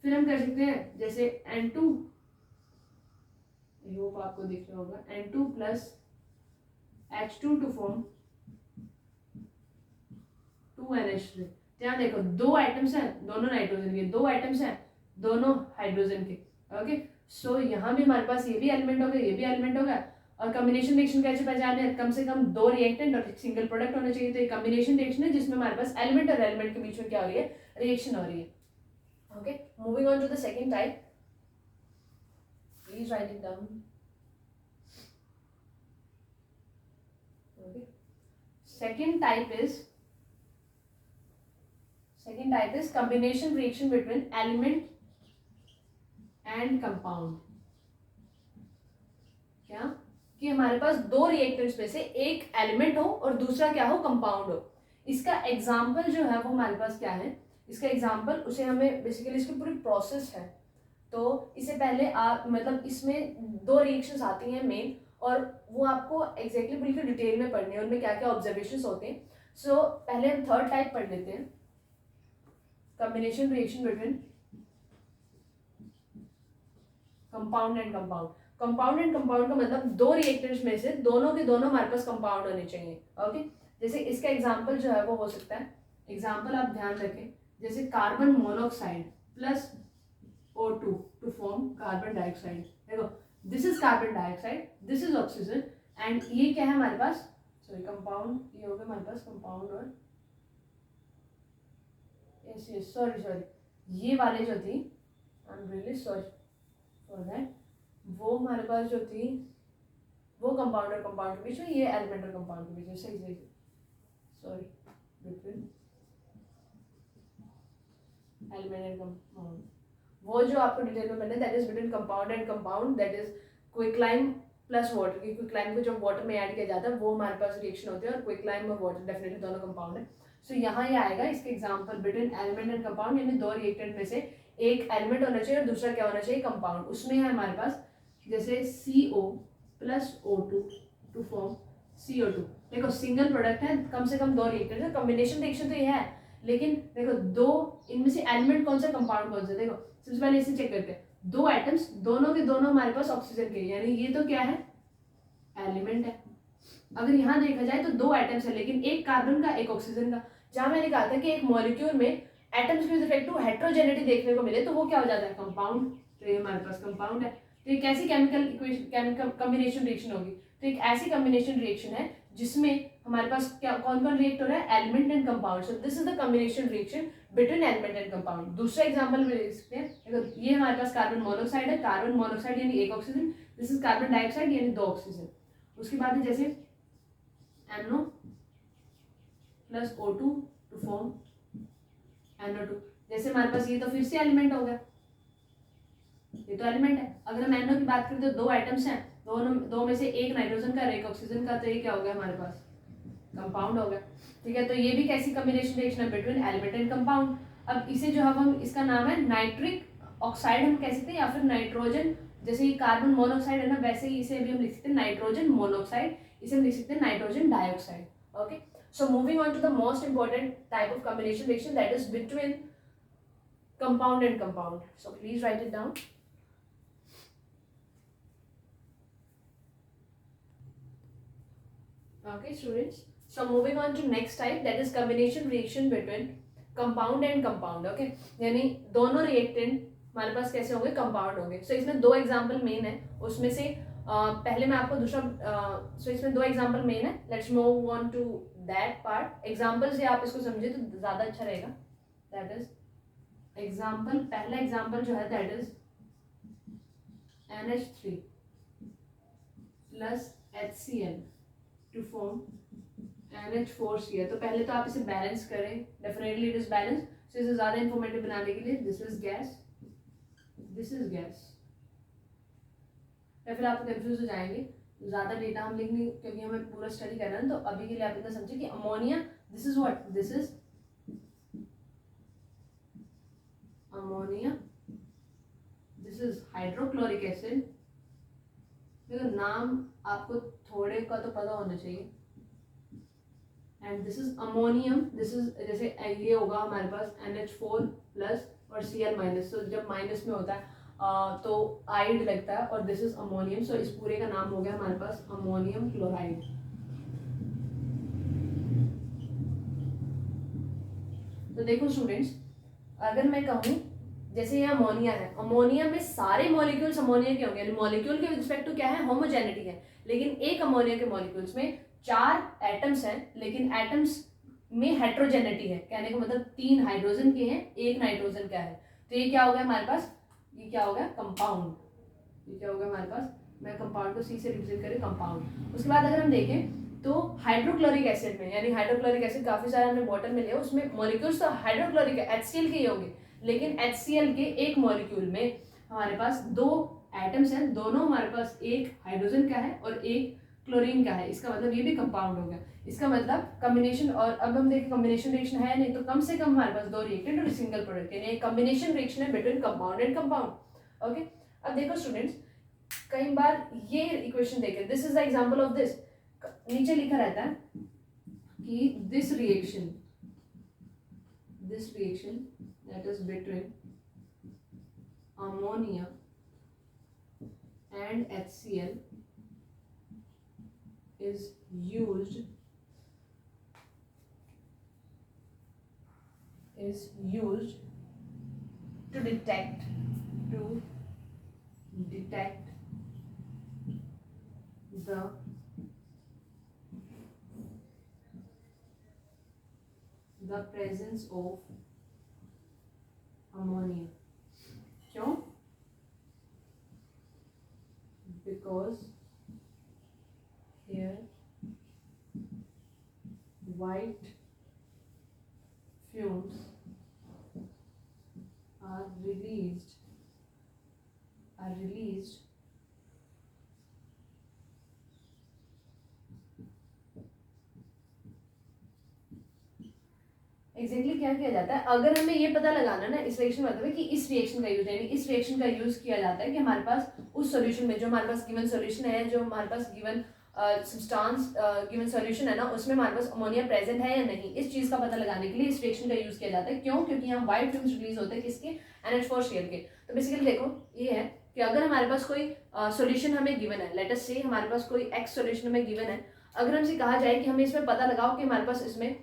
फिर हम कर सकते हैं जैसे N2, होप आपको दिख रहा होगा, N2 plus H2 to form 2NH3। यहाँ देखो दो एटम्स हैं दोनों नाइट्रोजन के, दो एटम्स हैं दोनों हाइड्रोजन के। ओके, सो यहाँ भी हमारे पास ये भी एलिमेंट हो गया, ये भी एलिमेंट हो गया। और कॉम्बिनेशन रिएक्शन कैसे पहचाने हैं, कम से कम दो रिएक्टेंट और एक सिंगल प्रोडक्ट होना चाहिए। तो ये कॉम्बिनेशन रिएक्शन है जिसमें हमारे पास एलिमेंट और एलिमेंट के बीच में क्या हो रही है, रिएक्शन हो रही है। Okay, moving on to the second type, please write it down. Second type is combination reaction between element and compound। क्या कि हमारे पास दो रिएक्टेंट्स में से एक एलिमेंट हो और दूसरा क्या हो, कंपाउंड हो। इसका एग्जांपल जो है वो हमारे पास क्या है, इसका एग्जांपल उसे हमें बेसिकली इसकी पूरी प्रोसेस है। तो इससे पहले आप मतलब इसमें दो रिएक्शंस आती हैं मेन, और वो आपको एग्जैक्टली बिल्कुल डिटेल में पढ़नी है, उनमें क्या क्या ऑब्जर्वेशंस होते हैं। सो पहले हम थर्ड टाइप पढ़ लेते हैं, combination reaction between compound and compound. Compound and compound का मतलब दो रिएक्टेंट्स में से दोनों के दोनों हमारे पास कंपाउंड होने चाहिए। ओके, जैसे इसका एग्जांपल जो है वो हो सकता है, एग्जांपल आप ध्यान रखें, जैसे carbon monoxide plus O2 to form carbon dioxide. देखो this is carbon dioxide, this is oxygen, and ये क्या है हमारे पास, सॉरी कंपाउंड, ये हो गया हमारे पास कंपाउंड। और यस सॉरी ये वाले जो थी, I am really sorry for that, वो हमारे पास जो थी वो कंपाउंड और कंपाउंड के बीच में, ये एलिमेंट और कंपाउंड के बीच में, सही sorry, between element and compound. वो जो आपको डिटेल में मैंने, that is between compound and compound, that is quicklime plus water. की क्विकलाइम को जब वाटर में ऐड किया जाता है वो हमारे पास रिएक्शन होती है, और क्विकलाइम और वाटर डेफिनेटली दोनों कंपाउंड है। सो यहाँ ये आएगा इसके example between element and compound, यानी दो रिएक्टेंट में से एक एलिमेंट होना चाहिए और दूसरा क्या होना चाहिए, कंपाउंड। उसमें है हमारे पास जैसे CO plus O2 to form CO2। देखो सिंगल प्रोडक्ट है, कम से कम दो रिएक्टेंट है, कॉम्बिनेशन रिएक्शन तो ये है, लेकिन देखो दो इनमें से एलिमेंट कौन सा, कंपाउंड कौन सा। देखो सबसे पहले इसे चेक करते हैं, दो एटम्स दोनों के दोनों हमारे पास ऑक्सीजन के, यानी ये तो क्या है, एलिमेंट है। अगर यहाँ देखा जाए तो दो एटम्स है, लेकिन एक कार्बन का एक ऑक्सीजन का। जहां मैंने कहा था कि एक मॉलिक्यूल में एटम्स के रिस्पेक्ट टू हेट्रोजेनिटी देखने को मिले तो वो क्या हो जाता है, कंपाउंड। तो ये हमारे पास कंपाउंड है। तो ये कैसी केमिकल कॉम्बिनेशन रिएक्शन होगी, तो एक ऐसी कॉम्बिनेशन रिएक्शन है जिसमें हमारे पास क्या कौन कौन रिएक्ट हो रहा है, element and compound. So this is the combination reaction between element and compound. दूसरा एग्जांपल में देख सकते हैं, देखो ये हमारे पास कार्बन मोनोऑक्साइड है, कार्बन मोनोऑक्साइड यानी एक oxygen, this is carbon dioxide यानी दो ऑक्सीजन। उसके बाद है जैसे NO plus O2 to form NO2, जैसे हमारे पास ये तो फिर से एलिमेंट हो गया, ये तो एलिमेंट है। अगर हम NO की बात करें तो दो आइटम्स हैं, दो में से एक नाइट्रोजन का और एक ऑक्सीजन का, तो ये क्या हो गया हमारे पास कंपाउंड हो गया। ठीक है, तो ये भी कैसी कॉम्बिनेशन रिएक्शन है, बिटवीन एलिमेंट एंड कंपाउंड। अब इसे जो हम इसका नाम है नाइट्रिक ऑक्साइड हम कह सकते हैं, या फिर नाइट्रोजन, जैसे ये कार्बन मोनोऑक्साइड है ना, वैसे ही इसे अभी हम लिख सकते हैं नाइट्रोजन मोनोऑक्साइड, इसे हम लिख सकते हैं nitrogen dioxide. Okay, so moving on to the most important type of combination reaction, that is between compound and compound. So please write it down. Okay students, so moving on to next type, that is combination reaction between compound and compound. Okay, यानी दोनों रिएक्टेंट हमारे पास कैसे होंगे, कंपाउंड होंगे। सो इसमें दो एग्जांपल मेन है, उसमें से पहले मैं आपको दूसरा सो इसमें दो एग्जांपल मेन है, let's move on to that part. Example से आप इसको समझे तो ज़्यादा अच्छा रहेगा। दैट इज एग्जांपल, पहला एग्जांपल जो है that is NH3 plus HCl to form NH4Cl। तो पहले तो आप इसे बैलेंस करें, definitely it is balance. So इसे ज़्यादा इंफॉर्मेटिव बनाने के लिए this is gas, this is gas, या फिर आप कंफ्यूज हो जाएंगे, ज़्यादा डेटा हम लिख नहीं, क्योंकि हमें पूरा स्टडी करना है। तो अभी के लिए आप इतना समझिए कि ammonia, this is what, this is ammonia, this is hydrochloric acid. देखो नाम आपको थोड़े का तो पता होना चाहिए। And this is ammonium, this is जैसे ये होगा हमारे पास NH4 प्लस और Cl माइनस, तो जब माइनस में होता है तो आइड लगता है, और दिस इज अमोनियम। सो इस पूरे का नाम हो गया हमारे पास अमोनियम क्लोराइड। तो देखो स्टूडेंट्स, अगर मैं कहूँ जैसे ये अमोनिया है, अमोनिया में सारे मॉलिक्यूल्स अमोनिया के होंगे, मॉलिक्यूल के रिस्पेक्ट टू क्या है, होमोजेनिटी है। लेकिन एक अमोनिया के मॉलिक्यूल्स में 4 एटम्स हैं, लेकिन एटम्स में हेट्रोजेनिटी है, कहने का मतलब 3 हाइड्रोजन के हैं, 1 नाइट्रोजन का है। तो ये क्या हो गया हमारे पास, ये क्या हो गया कंपाउंड। ये क्या हो गया हमारे पास, मैं कंपाउंड को C से रिप्रेजेंट करें कंपाउंड। उसके बाद अगर हम देखें तो हाइड्रोक्लोरिक एसिड में, यानी हाइड्रोक्लोरिक एसिड काफी सारे हमने बॉटल में लिया, उसमें मॉलिक्यूल्स तो हाइड्रोक्लोरिक HCl के ही होंगे, लेकिन HCl के एक मॉलिक्यूल में हमारे पास 2 एटम्स हैं, दोनों हमारे पास एक हाइड्रोजन का है और एक क्लोरीन का है। इसका मतलब ये भी कंपाउंड हो गया। इसका मतलब कॉम्बिनेशन, और अब हम देखें कॉम्बिनेशन रिएक्शन है नहीं, तो कम से कम हमारे पास 2 रिएक्टेंट और सिंगल प्रोडक्ट, यानी कॉम्बिनेशन रिएक्शन है between compound and compound. Okay, अब देखो स्टूडेंट्स, कई बार ये इक्वेशन देखें, this is the example of this, नीचे लिखा रहता है कि this reaction that is between ammonia and HCl is used to detect the presence of ammonia. क्यों? Because here white fumes are released exactly क्या किया जाता है, अगर हमें ये पता लगाना ना इस रिएक्शन मतलब है कि इस रिएक्शन का यूज, यानी इस रिएक्शन का यूज किया जाता है कि हमारे पास उस सॉल्यूशन में, जो हमारे पास गिवन सॉल्यूशन है, जो हमारे पास गिवन सब्सटेंस गिवन सॉल्यूशन है ना, उसमें हमारे पास अमोनिया प्रेजेंट है या नहीं, इस चीज का पता लगाने के लिए इस रिएक्शन का यूज किया जाता है। क्यों? क्योंकि यहाँ व्हाइट फ्यूम्स रिलीज होते हैं किसके, NH4Cl के। तो बेसिकली देखो ये है कि अगर हमारे पास कोई सॉल्यूशन हमें गिवन है, लेट अस से हमारे पास कोई X सॉल्यूशन हमें गिवन है, अगर हमसे कहा जाए कि हमें इसमें पता लगाओ कि हमारे पास इसमें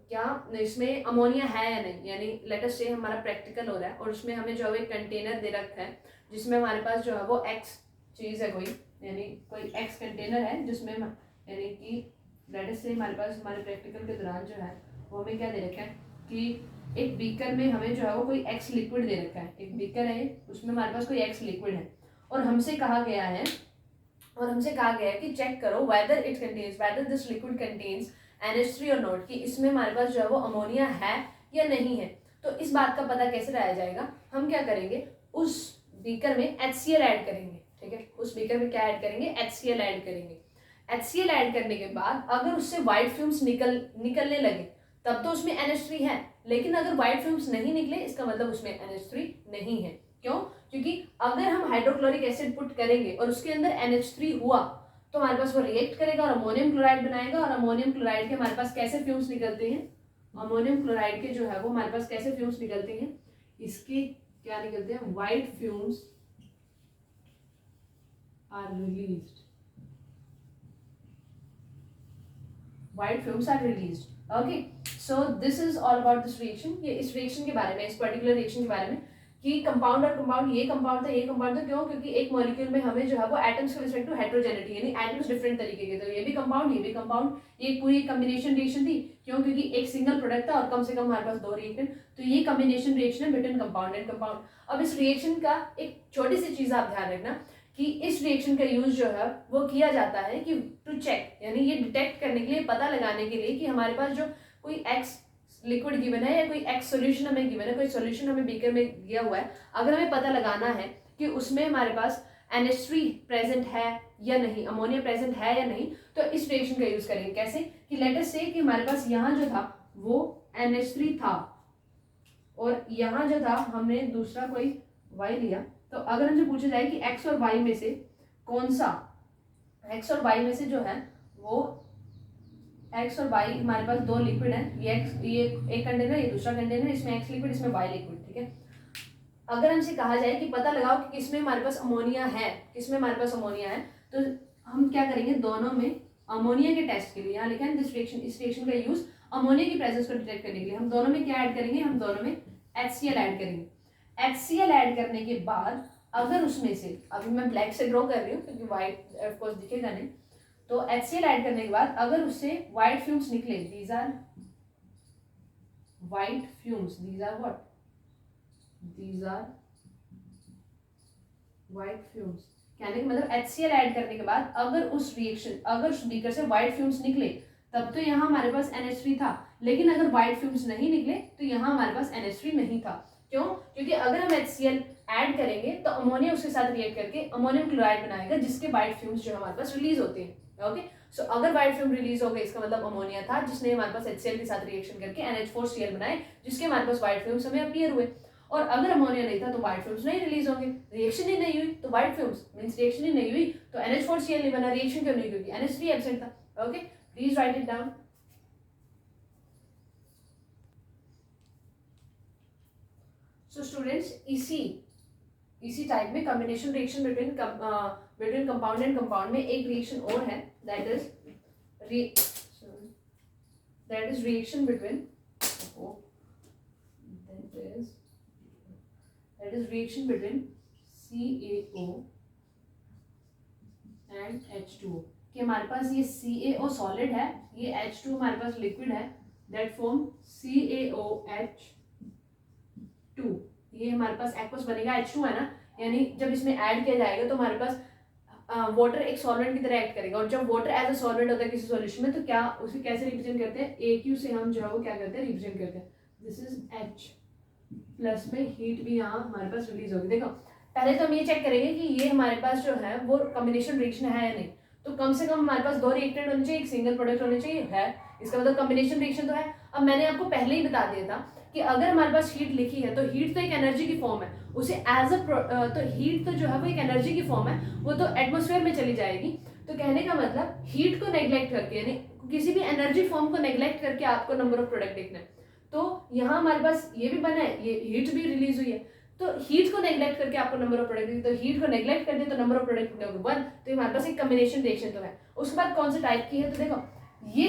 क्या इसमें अमोनिया है या नहीं, यानी लेट अस से हमारा प्रैक्टिकल हो रहा है और उसमें हमें जो है एक कंटेनर दे रखा है जिसमें हमारे पास जो है वो X चीज़ है कोई, यानी कोई X कंटेनर है जिसमें यानी कि लेट अस से हमारे पास हमारे प्रैक्टिकल के दौरान जो है वो हमें क्या दे रखा है, कि एक बीकर में हमें जो है वो कोई एक्स लिक्विड दे रखा है, एक बीकर है उसमें हमारे पास कोई एक्स लिक्विड है, और हमसे कहा गया है कि चेक करो whether this liquid contains NH3 और नॉट, कि इसमें हमारे पास जो है वो अमोनिया है या नहीं है। तो इस बात का पता कैसे लगाया जाएगा, हम क्या करेंगे, उस बीकर में HCl ऐड करेंगे, ठीक है, उस बीकर में क्या ऐड करेंगे, HCl ऐड करेंगे। HCl ऐड करने के बाद अगर उससे व्हाइट फ्यूम्स निकलने लगे तब तो उसमें NH3 है, लेकिन अगर व्हाइट फ्यूम्स नहीं निकले इसका मतलब उसमें NH3 नहीं है। क्यों? क्योंकि अगर हम हाइड्रोक्लोरिक एसिड पुट करेंगे और उसके अंदर NH3 हुआ तो हमारे पास वो रिएक्ट करेगा और अमोनियम क्लोराइड बनाएगा, और अमोनियम क्लोराइड के हमारे पास कैसे फ्यूम्स निकलते हैं, अमोनियम क्लोराइड के जो है वो हमारे पास कैसे फ्यूम्स निकलते हैं, इसके क्या निकलते हैं, white fumes are released, white fumes are released. Okay, so this is all about this reaction. ये इस रिएक्शन के बारे में, इस पर्टिकुलर रिएक्शन के बारे में कि कंपाउंड और कंपाउंड, ये कंपाउंड था, ये कंपाउंड था, क्यों? क्योंकि एक मॉलिक्यूल में हमें जो है वो एटम्स के रिस्पेक्ट टू हेटेरोजेनिटी, यानी एटम्स डिफरेंट तरीके के, तो ये भी कंपाउंड, ये भी कंपाउंड, ये पूरी कॉम्बिनेशन रिएक्शन थी। क्यों? क्योंकि एक सिंगल प्रोडक्ट था और कम से कम हमारे पास 2 रिएक्टेंट, तो ये कॉम्बिनेशन रिएक्शन है बिटवीन कंपाउंड एंड कंपाउंड। अब इस रिएक्शन का एक छोटी सी चीज आप ध्यान रखना कि इस रिएक्शन का यूज जो है वो किया जाता है कि टू चेक, यानी ये डिटेक्ट करने के लिए, पता लगाने के लिए कि हमारे पास जो कोई एक्स लिक्विड गिवन है या कोई एक्स सॉल्यूशन हमें गिवन है, कोई सॉल्यूशन हमें बीकर में दिया हुआ है, अगर हमें पता लगाना है कि उसमें हमारे पास NH3 प्रेजेंट है या नहीं, अमोनिया प्रेजेंट है या नहीं, तो इस रिएक्शन का यूज करेंगे। कैसे? कि लेट अस से कि हमारे पास यहाँ जो था वो NH3 था और यहाँ जो था हमने दूसरा कोई Y लिया, तो अगर हमसे पूछा जाए कि X और Y में से कौन सा, X और Y में से जो है वो X और Y हमारे पास 2 लिक्विड है, ये एक कंटेनर, ये दूसरा कंटेनर, इसमें X लिक्विड, इसमें Y लिक्विड, ठीक है। अगर हमसे कहा जाए कि पता लगाओ कि किसमें हमारे पास अमोनिया है, किसमें हमारे पास अमोनिया है, तो हम क्या करेंगे, दोनों में अमोनिया के टेस्ट के लिए, यहाँ लिखा है दिस रिएक्शन, इस रिएक्शन का यूज अमोनिया की प्रेजेंस को डिटेक्ट करने के लिए, हम दोनों में क्या ऐड करेंगे, हम दोनों में HCl ऐड करेंगे। HCl ऐड करने के बाद अगर उसमें से, अभी मैं ब्लैक से ड्रॉ कर रही हूँ क्योंकि व्हाइट ऑफकोर्स दिखेगा नहीं, तो HCl ऐड करने के बाद अगर उससे व्हाइट फ्यूम्स निकले, these are white fumes, these are what, these are white fumes, कहने का मतलब HCl ऐड करने के बाद अगर उस रिएक्शन, अगर उस बीकर से व्हाइट फ्यूम्स निकले तब तो यहाँ हमारे पास NH3 था, लेकिन अगर व्हाइट फ्यूम्स नहीं निकले तो यहाँ हमारे पास NH3 नहीं था। क्यों? क्योंकि अगर हम HCl ऐड करेंगे तो अमोनिया उसके साथ रिएक्ट करके अमोनियम क्लोराइड बनाएगा, जिसके व्हाइट फ्यूम्स जो हमारे पास रिलीज होते हैं। ओके, सो अगर व्हाइट फ्यूम रिलीज हो गए इसका मतलब अमोनिया था, जिसने हमारे पास HCl के साथ रिएक्शन करके NH4Cl बनाए, जिसके हमारे पास व्हाइट फ्यूम्स हमें अपीयर हुए। और अगर अमोनिया नहीं था तो व्हाइट फ्यूम्स नहीं रिलीज होंगे, रिएक्शन ही नहीं हुई तो व्हाइट फ्यूम्स मींस रिएक्शन ही नहीं हुई तो NH4Cl नहीं बना, रिएक्शन क्यों नहीं? क्योंकि NH3 एब्सेंट था। Okay, please write it down. So students, इसी टाइप में combination reaction between compound and compound में एक रिएक्शन और है, that is reaction between CaO and H2O, कि हमारे पास ये CaO सॉलिड है, ये H2 हमारे पास लिक्विड है, दैट फॉर्म CaOH2, ये हमारे पास एक्वस बनेगा, H2 है ना, यानी जब इसमें ऐड किया जाएगा तो हमारे पास वाटर एक सॉल्वेंट की तरह एक्ट करेगा, और जब वाटर एज अ सॉल्वेंट होता है किसी सॉल्यूशन में तो क्या उसे कैसे रिप्रेजेंट करते हैं, AQ से हम जो है वो क्या करते हैं, रिप्रेजेंट करते हैं, दिस इज H प्लस में हीट भी यहाँ हमारे पास रिलीज होगी। देखो पहले तो हम ये चेक करेंगे कि ये हमारे पास जो है वो कॉम्बिनेशन रिएक्शन है या नहीं, तो कम से कम हमारे पास 2 रिएक्टेंट होने चाहिए, एक सिंगल प्रोडक्ट होने चाहिए, है, इसका मतलब कॉम्बिनेशन रिएक्शन तो है। अब मैंने आपको पहले ही बता दिया था कि अगर हमारे पास हीट लिखी है तो हीट तो एक एनर्जी की फॉर्म है, उसे एज अ तो हीट तो जो है वो एक एनर्जी की फॉर्म है, वो तो एटमॉस्फेयर में चली जाएगी। तो कहने का मतलब हीट को नेग्लेक्ट करके, यानी किसी भी एनर्जी फॉर्म को नेग्लेक्ट करके आपको नंबर ऑफ प्रोडक्ट देखना है, तो यहाँ हमारे पास ये भी बना है, ये हीट भी रिलीज हुई है, तो हीट को नेग्लेक्ट करके आपको नंबर ऑफ प्रोडक्ट, तो हीट को नेग्लेक्ट कर दिया तो नंबर ऑफ प्रोडक्ट कितने होंगे 1, तो हमारे पास एक कॉम्बिनेशन रिएक्शन तो है। उसके बाद कौन से टाइप की है, तो देखो ये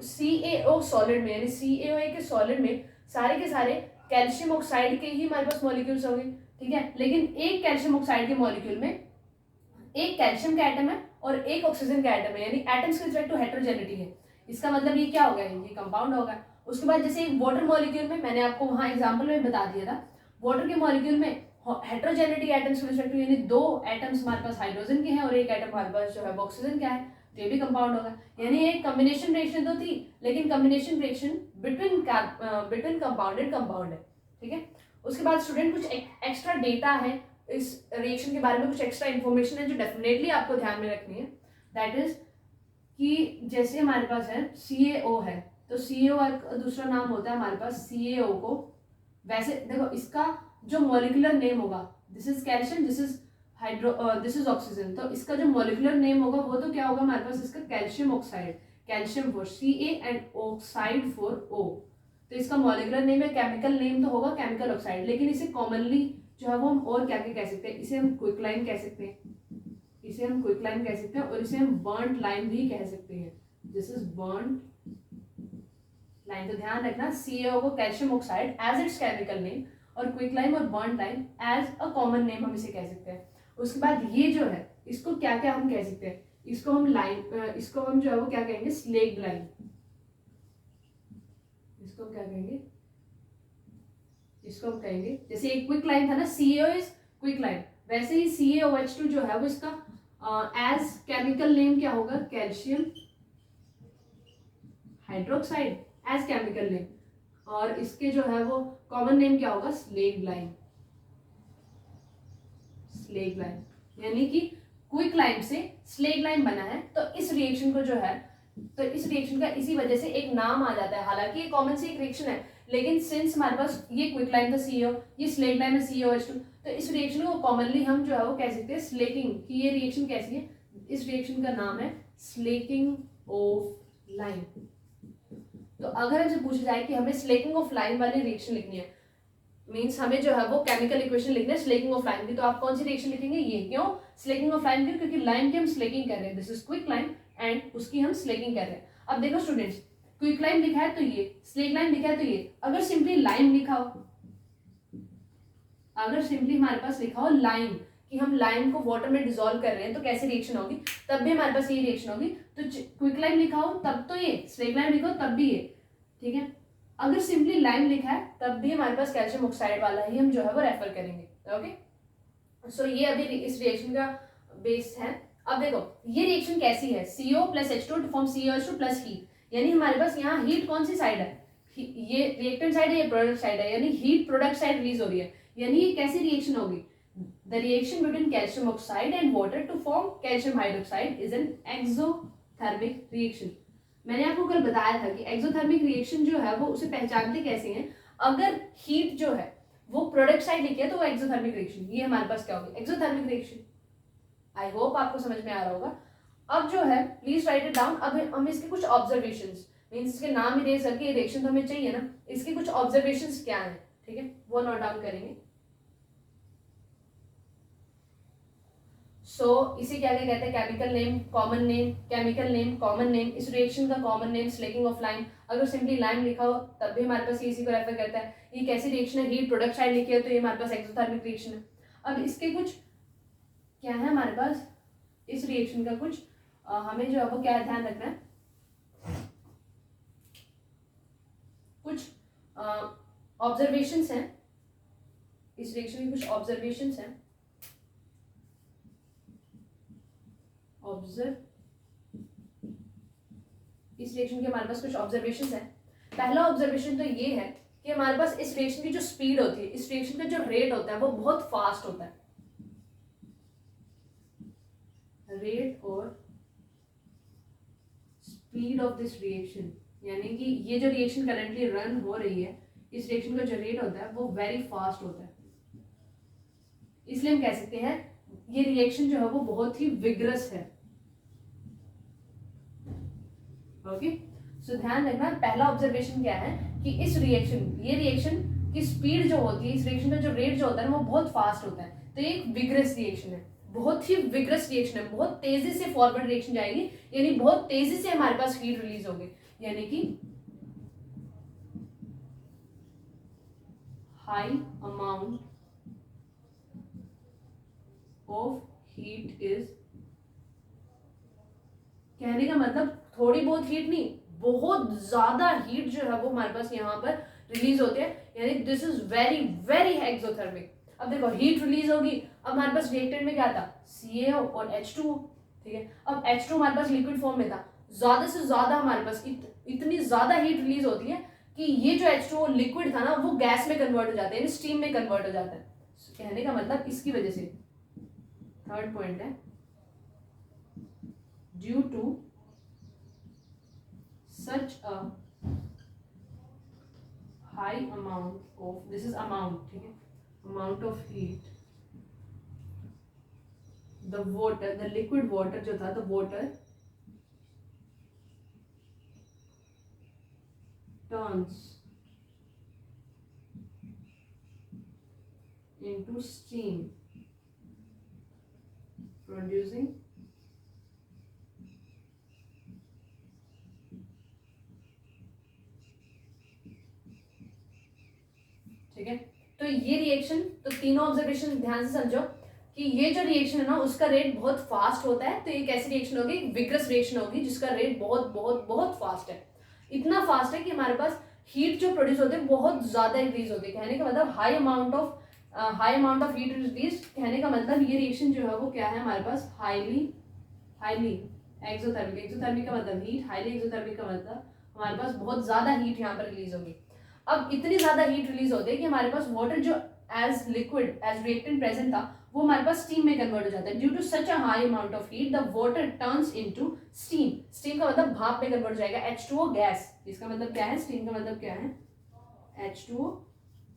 CaO सॉलिड में, यानी CaOA के सॉलिड में सारे के सारे कैल्शियम ऑक्साइड के ही हमारे पास मॉलिक्यूल्स होंगे, ठीक है, लेकिन एक कैल्शियम ऑक्साइड के मॉलिक्यूल में एक कैल्शियम का एटम है और एक ऑक्सीजन का एटम है, यानी एटम्स के रिस्पेक्ट टू हेटेरोजेनिटी है, इसका मतलब ये क्या होगा, ये कंपाउंड होगा। उसके बाद जैसे एक वाटर मॉलिक्यूल में, मैंने आपको वहाँ एग्जाम्पल में बता दिया था, वाटर के मॉलिक्यूल में हेटेरोजेनिटी एटम्स के रिस्पेक्ट, यानी 2 एटम्स हमारे पास हाइड्रोजन के हैं और एक एटम हमारे पास जो है ऑक्सीजन का है, तो ये भी कंपाउंड होगा। यानी एक कॉम्बिनेशन रिएक्शन तो थी, लेकिन combination reaction between compounded compound है, ठीक है। उसके बाद स्टूडेंट कुछ एक्स्ट्रा डेटा है इस रिएक्शन के बारे में, कुछ एक्स्ट्रा इंफॉर्मेशन है जो डेफिनेटली आपको ध्यान में रखनी है। दैट इज कि जैसे हमारे पास है CaO है, तो CaO का दूसरा नाम होता है हमारे पास CaO को, वैसे देखो इसका जो मॉलिक्यूलर नेम होगा, this is calcium, this is oxygen, तो इसका जो मॉलिक्यूलर नेम होगा वो तो क्या होगा हमारे पास, इसका calcium oxide, calcium for Ca and oxide for O, तो इसका मॉलिक्यूलर नेम है, केमिकल नेम तो होगा केमिकल ऑक्साइड, लेकिन इसे कॉमनली जो है वो हम और क्या क्या कह सकते हैं, इसे हम क्विकलाइन कह सकते हैं, इसे हम क्विकलाइन कह सकते हैं, और इसे हम बर्न्ट लाइन भी कह सकते हैं, दिस इज बर्न्ट लाइन। तो ध्यान रखना CaO को calcium oxide as its chemical name, और क्विकलाइन और burnt lime as a common name हम इसे कह सकते हैं। उसके बाद ये जो है इसको क्या क्या हम कह सकते हैं, इसको हम इसको हम जो है वो क्या कहेंगे, स्लेग्ड लाइन, इसको क्या कहेंगे, इसको हम कहेंगे, जैसे एक क्विक लाइन था ना, CaO इज क्विक लाइन, वैसे ही CaOH2 जो है वो इसका एज केमिकल नेम क्या होगा, calcium hydroxide as chemical name, और इसके जो है वो कॉमन नेम क्या होगा, स्लेग्ड लाइन, स्लेग्ड लाइन, यानी कि क्विक लाइन से स्लेग्ड लाइन बना है। तो इस रिएक्शन को जो है, तो इस रिएक्शन का इसी वजह से एक नाम आ जाता है, हालांकि ये कॉमन सी एक रिएक्शन है, लेकिन सिंस हमारे पास ये क्विक लाइन था CaO, ये स्लेग्ड लाइन है CaOH2, तो इस रिएक्शन को कॉमनली हम जो है वो कह सकते हैं स्लेकिंग, कि ये रिएक्शन कैसी है, इस रिएक्शन का नाम है स्लेकिंग ऑफ लाइन। तो अगर हमसे पूछा जाए कि हमें स्लेकिंग ऑफ लाइन वाली रिएक्शन लिखनी है, मींस हमें जो है वो केमिकल इक्वेशन लिखना है स्लेकिंग ऑफ लाइन की, तो आप कौन सी रिएक्शन लिखेंगे, ये। क्यों स्लेकिंग ऑफ लाइन? क्यों? क्योंकि लाइन की हम स्लेकिंग कर रहे हैं, this is quick line and उसकी हम स्लेकिंग कर रहे हैं। अब देखो स्टूडेंट्स, क्विक लाइन लिखा है तो ये, स्लेक लाइन लिखा है तो ये, अगर सिंपली लाइन लिखा हो, अगर सिंपली हमारे पास लिखा हो लाइन, कि हम लाइन को वाटर में डिसॉल्व कर रहे हैं तो कैसी रिएक्शन होगी, तब भी हमारे पास ये रिएक्शन होगी। तो क्विक लाइन लिखा हो तब तो ये, स्लेक लाइन लिखा हो तब भी ये, ठीक है। अगर सिंपली लाइन लिखा है तब भी हमारे पास कैल्शियम ऑक्साइड वाला ही हम जो है वो रेफर करेंगे, ओके। सो ये अभी इस रिएक्शन का बेस है। अब देखो ये रिएक्शन कैसी है, CO + H2 to form CaOH2 plus heat, यानी हमारे पास यहाँ हीट कौन सी साइड है, ये रिएक्टेंट साइड है, ये प्रोडक्ट साइड है, यानी हीट प्रोडक्ट साइड रिलीज हो रही है। यानी ये कैसी रिएक्शन होगी, the reaction between calcium oxide and water to form calcium hydroxide is an exothermic reaction. मैंने आपको कल बताया था कि एक्सोथर्मिक रिएक्शन जो है वो उसे पहचानते कैसे हैं, अगर हीट जो है वो प्रोडक्ट साइड लिखी है तो वो एक्सोथर्मिक रिएक्शन, ये हमारे पास क्या होगी, एक्सोथर्मिक रिएक्शन। आई होप आपको समझ में आ रहा होगा। अब जो है प्लीज राइट इट डाउन। अब हम इसके कुछ ऑब्जर्वेशंस, मींस इसके नाम ही दे सके, रिएक्शन तो हमें चाहिए ना, इसके कुछ ऑब्जर्वेशंस क्या हैं, ठीक है, वो नोट डाउन करेंगे। इसे क्या क्या कहते हैं, chemical name, common name, chemical name, common name, इस रिएक्शन का common name slaking of line, अगर सिंपली लाइन लिखा हो तब भी हमारे पास इसी को रेफर करता है। ये कैसी रिएक्शन है, हीट प्रोडक्ट साइड लिखी है तो ये हमारे पास एक्सोथर्मिक रिएक्शन है। अब इसके कुछ क्या है हमारे पास, इस रिएक्शन का कुछ हमें जो है वो क्या ध्यान रखना है, कुछ ऑब्जर्वेशंस हैं, इस रिएक्शन के कुछ ऑब्जर्वेशंस हैं, इस रिएक्शन के हमारे पास कुछ ऑब्जर्वेशंस हैं। पहला ऑब्जर्वेशन तो ये है कि हमारे पास इस रिएक्शन की जो स्पीड होती है, इस रिएक्शन का जो रेट होता है वो बहुत फास्ट होता है, रेट और स्पीड ऑफ दिस रिएक्शन, यानी कि ये जो रिएक्शन करंटली रन हो रही है, इस रिएक्शन का जो रेट होता है वो वेरी फास्ट होता है, इसलिए हम कह सकते हैं ये रिएक्शन जो है वो बहुत ही विग्रस है, ओके। सो ध्यान रखना, पहला ऑब्जर्वेशन क्या है कि इस रिएक्शन, ये रिएक्शन की स्पीड जो होती है, इस रिएक्शन का जो रेट जो होता है वो बहुत फास्ट होता है, तो ये एक विग्रस रिएक्शन है, बहुत ही विग्रस रिएक्शन है, बहुत तेजी से फॉरवर्ड रिएक्शन जाएगी, यानी बहुत तेजी से हमारे पास हीट रिलीज होगी, यानी कि high amount of heat is, कहने का मतलब थोड़ी बहुत हीट नहीं, बहुत ज्यादा हीट जो है वो हमारे पास यहाँ पर रिलीज होते हैं, यानी this is very very exothermic. अब देखो हीट रिलीज होगी, अब हमारे पास रिएक्टेंट में क्या था, CaO और H2O, ठीक है। अब H2 हमारे पास लिक्विड फॉर्म में था, ज्यादा से ज्यादा हमारे पास इतनी ज्यादा हीट रिलीज होती है कि ये जो H2O लिक्विड था ना वो गैस में कन्वर्ट हो जाता है, यानी स्टीम में कन्वर्ट हो जाता है। कहने का मतलब इसकी वजह से, थर्ड पॉइंट है, due to such a high amount of, this is amount, ठीक है, amount of heat, the water, the liquid water जो था, the water turns into steam, producing ठीक है। तो ये रिएक्शन, तो तीनों ऑब्जर्वेशन ध्यान से समझो कि ये जो रिएक्शन है ना उसका रेट बहुत फास्ट होता है। तो ये कैसी रिएक्शन होगी, विग्रस रिएक्शन होगी जिसका रेट बहुत बहुत बहुत फास्ट है। इतना फास्ट है कि हमारे पास हीट जो प्रोड्यूस होते हैं बहुत ज्यादा इंक्रीज होती है। कहने का मतलब high amount of heat release. कहने का मतलब ये रिएक्शन जो है वो क्या है हमारे पास, हाईली एक्सोथर्मिक। एक्सोथर्मिक का मतलब हीट, हाईली एक्सोथर्मिक का मतलब हमारे पास बहुत ज्यादा हीट यहाँ पर रिलीज होगी। अब इतनी ज्यादा हीट रिलीज होती है कि हमारे पास वाटर जो as liquid as reactant present था वो हमारे पास स्टीम में कन्वर्ट हो जाता है। Due to such a high amount of heat the water turns into steam. Steam का मतलब भाप में कन्वर्ट हो जाएगा। H2O गैस, इसका मतलब क्या है, स्टीम का मतलब क्या है, H2O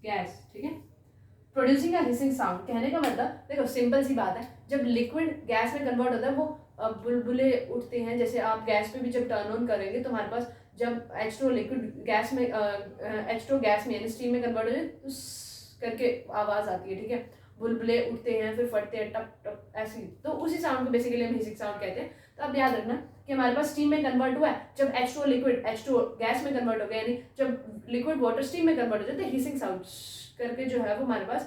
गैस, ठीक है। Producing a hissing sound. कहने का मतलब देखो सिंपल सी बात है, जब लिक्विड गैस में कन्वर्ट होता है वो बुलबुले उठते हैं। जैसे आप गैस पे भी जब टर्न ऑन करेंगे तो हमारे पास जब H2O लिक्विड गैस में H2O गैस में यानी स्टीम में कन्वर्ट हो जाए तो करके आवाज आती है, ठीक है। बुलबुले उठते हैं, फिर फटते हैं, टप टप ऐसी। तो उसी साउंड को बेसिकली हम हिसिंग साउंड कहते हैं। तो अब याद रखना कि हमारे पास स्टीम में कन्वर्ट हुआ है, जब H2O लिक्विड H2O गैस में कन्वर्ट हो गया, यानी जब लिक्विड वाटर स्टीम में कन्वर्ट हो जाता है, हिसिंग साउंड करके जो है वो हमारे पास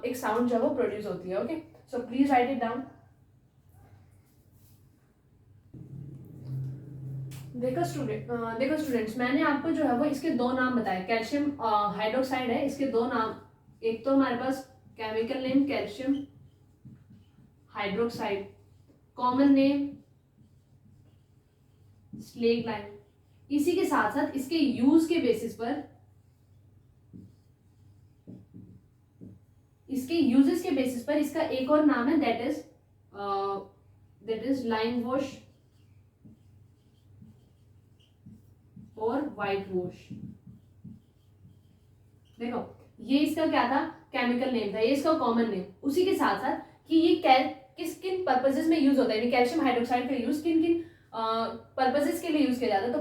एक साउंड जो है वो प्रोड्यूस होती है। Okay, so please write it down. देखो स्टूडेंट्स, मैंने आपको जो है वो इसके दो नाम बताए। कैल्शियम हाइड्रोक्साइड है, इसके दो नाम, एक तो हमारे पास chemical name calcium hydroxide, common name slake lime. इसी के साथ साथ इसके यूज के बेसिस पर, इसके यूजेस के बेसिस पर इसका एक और नाम है, दैट इज लाइम वॉश और वाइट वॉश। देखो ये इसका क्या था, केमिकल नेम था, ये इसका कॉमन नेम। उसी के साथ साथ कि ये किस किन पर्पसेस में यूज होता है, कैल्शियम हाइड्रोक्साइड का यूज किन किन पर्पसेस के लिए यूज किया जाता है। तो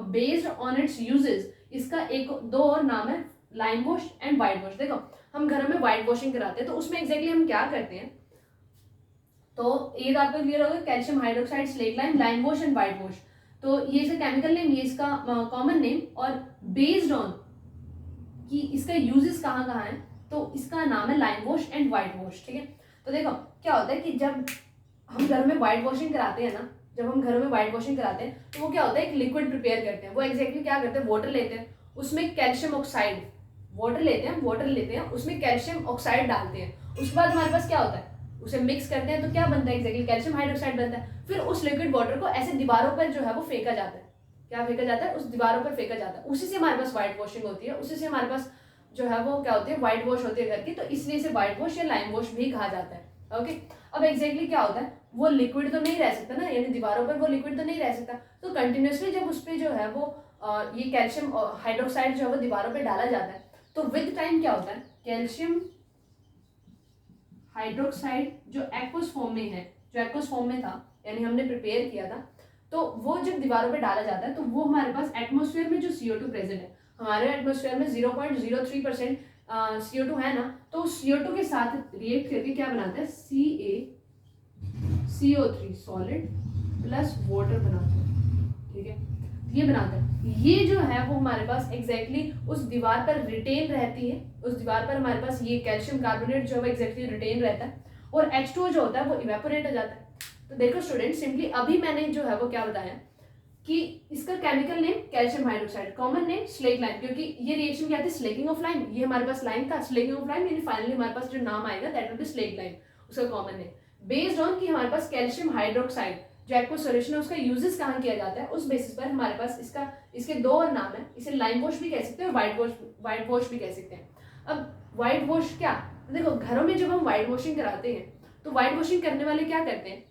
बेस्ड ऑन इट्स यूजेस इसका एक दो और नाम है, lime wash and white wash. देखो हम घरों में वाइट वॉशिंग कराते हैं तो उसमें एग्जैक्टली हम क्या करते हैं, तो ये तो आपको क्लियर होगा, calcium hydroxide, slaked lime, lime wash and white wash. तो ये इसका केमिकल नेम, ये इसका कॉमन नेम, और बेस्ड ऑन कि इसका यूजेस कहाँ कहाँ है तो इसका नाम है lime wash and white wash, ठीक है। तो देखो क्या होता है कि जब हम घर में वाइट वॉशिंग कराते हैं ना, जब हम घर में वाइट वॉशिंग कराते हैं तो वो क्या होता है, एक लिक्विड प्रिपेयर करते हैं। वो एग्जैक्टली क्या करते हैं, वाटर लेते हैं, उसमें कैल्शियम ऑक्साइड, वाटर लेते हैं उसमें कैल्शियम ऑक्साइड डालते हैं। उसके बाद हमारे पास क्या होता है, उसे मिक्स करते हैं तो क्या बनता है, एग्जैक्टली कैल्शियम हाइड्रोक्साइड बनता है। फिर उस लिक्विड वाटर को ऐसे दीवारों पर जो है वो फेंका जाता है। क्या फेंका जाता है, उस दीवारों पर फेंका जाता है। उसी से हमारे पास व्हाइट वॉशिंग होती है, उसी से हमारे पास जो है वो क्या होती है, व्हाइट वॉश होती है घर की। तो इसलिए इसे व्हाइट वॉश या लाइम वॉश भी कहा जाता है। ओके, अब एग्जैक्टली क्या होता है, वो लिक्विड तो नहीं रह सकता ना, यानी दीवारों पर वो लिक्विड तो नहीं रह सकता। तो कंटिन्यूसली जब उस पर जो है वो ये कैल्शियम हाइड्रोक्साइड जो है वो दीवारों पर डाला जाता है तो विद टाइम क्या होता है, कैल्शियम हाइड्रोक्साइड जो एक्वस फॉर्म में है, जो एक्वस फॉर्म में था यानी हमने प्रिपेयर किया था, तो वो जब दीवारों पे डाला जाता है तो वो हमारे पास एटमॉस्फेयर में जो CO2 प्रेजेंट है, हमारे एटमॉस्फेयर में 0.03% CO2 है ना, तो CO2 के साथ रिएक्ट करके क्या बनाता है, CO3 सॉलिड प्लस वाटर बनाता है, ठीक है। ये बनाता है, ये जो है वो हमारे पास एग्जैक्टली उस दीवार पर रिटेन रहती है। उस दीवार पर हमारे पास ये कैल्शियम कार्बोनेट जो है एग्जैक्टली रिटेन रहता है और H2O जो होता है वो इवेपोरेट हो जाता है। तो देखो स्टूडेंट, सिंपली अभी मैंने जो है वो क्या बताया कि इसका chemical name calcium hydroxide, common name slack lime, क्योंकि ये रिएक्शन क्या थी, स्लेकिंग ऑफ लाइम, ये हमारे पास लाइम था, स्लेकिंग ऑफ लाइम, यानी फाइनली हमारे पास जो नाम आएगा that will B slack lime, उसका कॉमन नेम। बेस्ड ऑन कि हमारे पास कैल्शियम हाइड्रोक्साइड जो एक्वा सॉल्यूशन है उसका यूजेस कहाँ किया जाता है, उस बेसिस पर हमारे पास इसके दो और नाम है, इसे लाइम वॉश भी कह सकते हैं और व्हाइट वॉश भी कह सकते हैं। अब व्हाइट वॉश क्या, देखो घरों में जब हम व्हाइट वॉशिंग कराते हैं तो व्हाइट वॉशिंग करने वाले क्या करते हैं,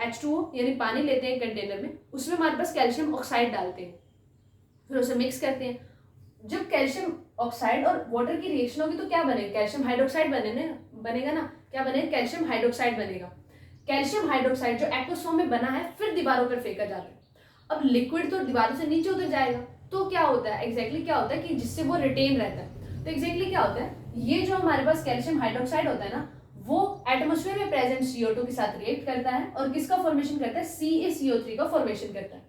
H2O यानी पानी लेते हैं कंटेनर में, उसमें हमारे पास कैल्शियम ऑक्साइड डालते हैं, फिर उसे मिक्स करते हैं। जब कैल्शियम ऑक्साइड और वाटर की रिएक्शन होगी तो क्या बनेगा, कैल्शियम हाइड्रोक्साइड बनेगा ना, क्या बनेगा, कैल्शियम हाइड्रोक्साइड बनेगा। कैल्शियम हाइड्रोक्साइड जो एक्वस फॉर्म में बना है फिर दीवारों पर फेंका जाता है। अब लिक्विड तो दीवारों से नीचे उतर जाएगा, तो क्या होता है एग्जैक्टली क्या होता है कि जिससे वो रिटेन रहता है। तो एग्जैक्टली क्या होता है, ये जो हमारे पास कैल्शियम हाइड्रोक्साइड होता है ना, वो एटमॉस्फेयर में प्रेजेंट CO2 के साथ रिएक्ट करता है और किसका फॉर्मेशन करता है, CaCO3 का फॉर्मेशन करता है,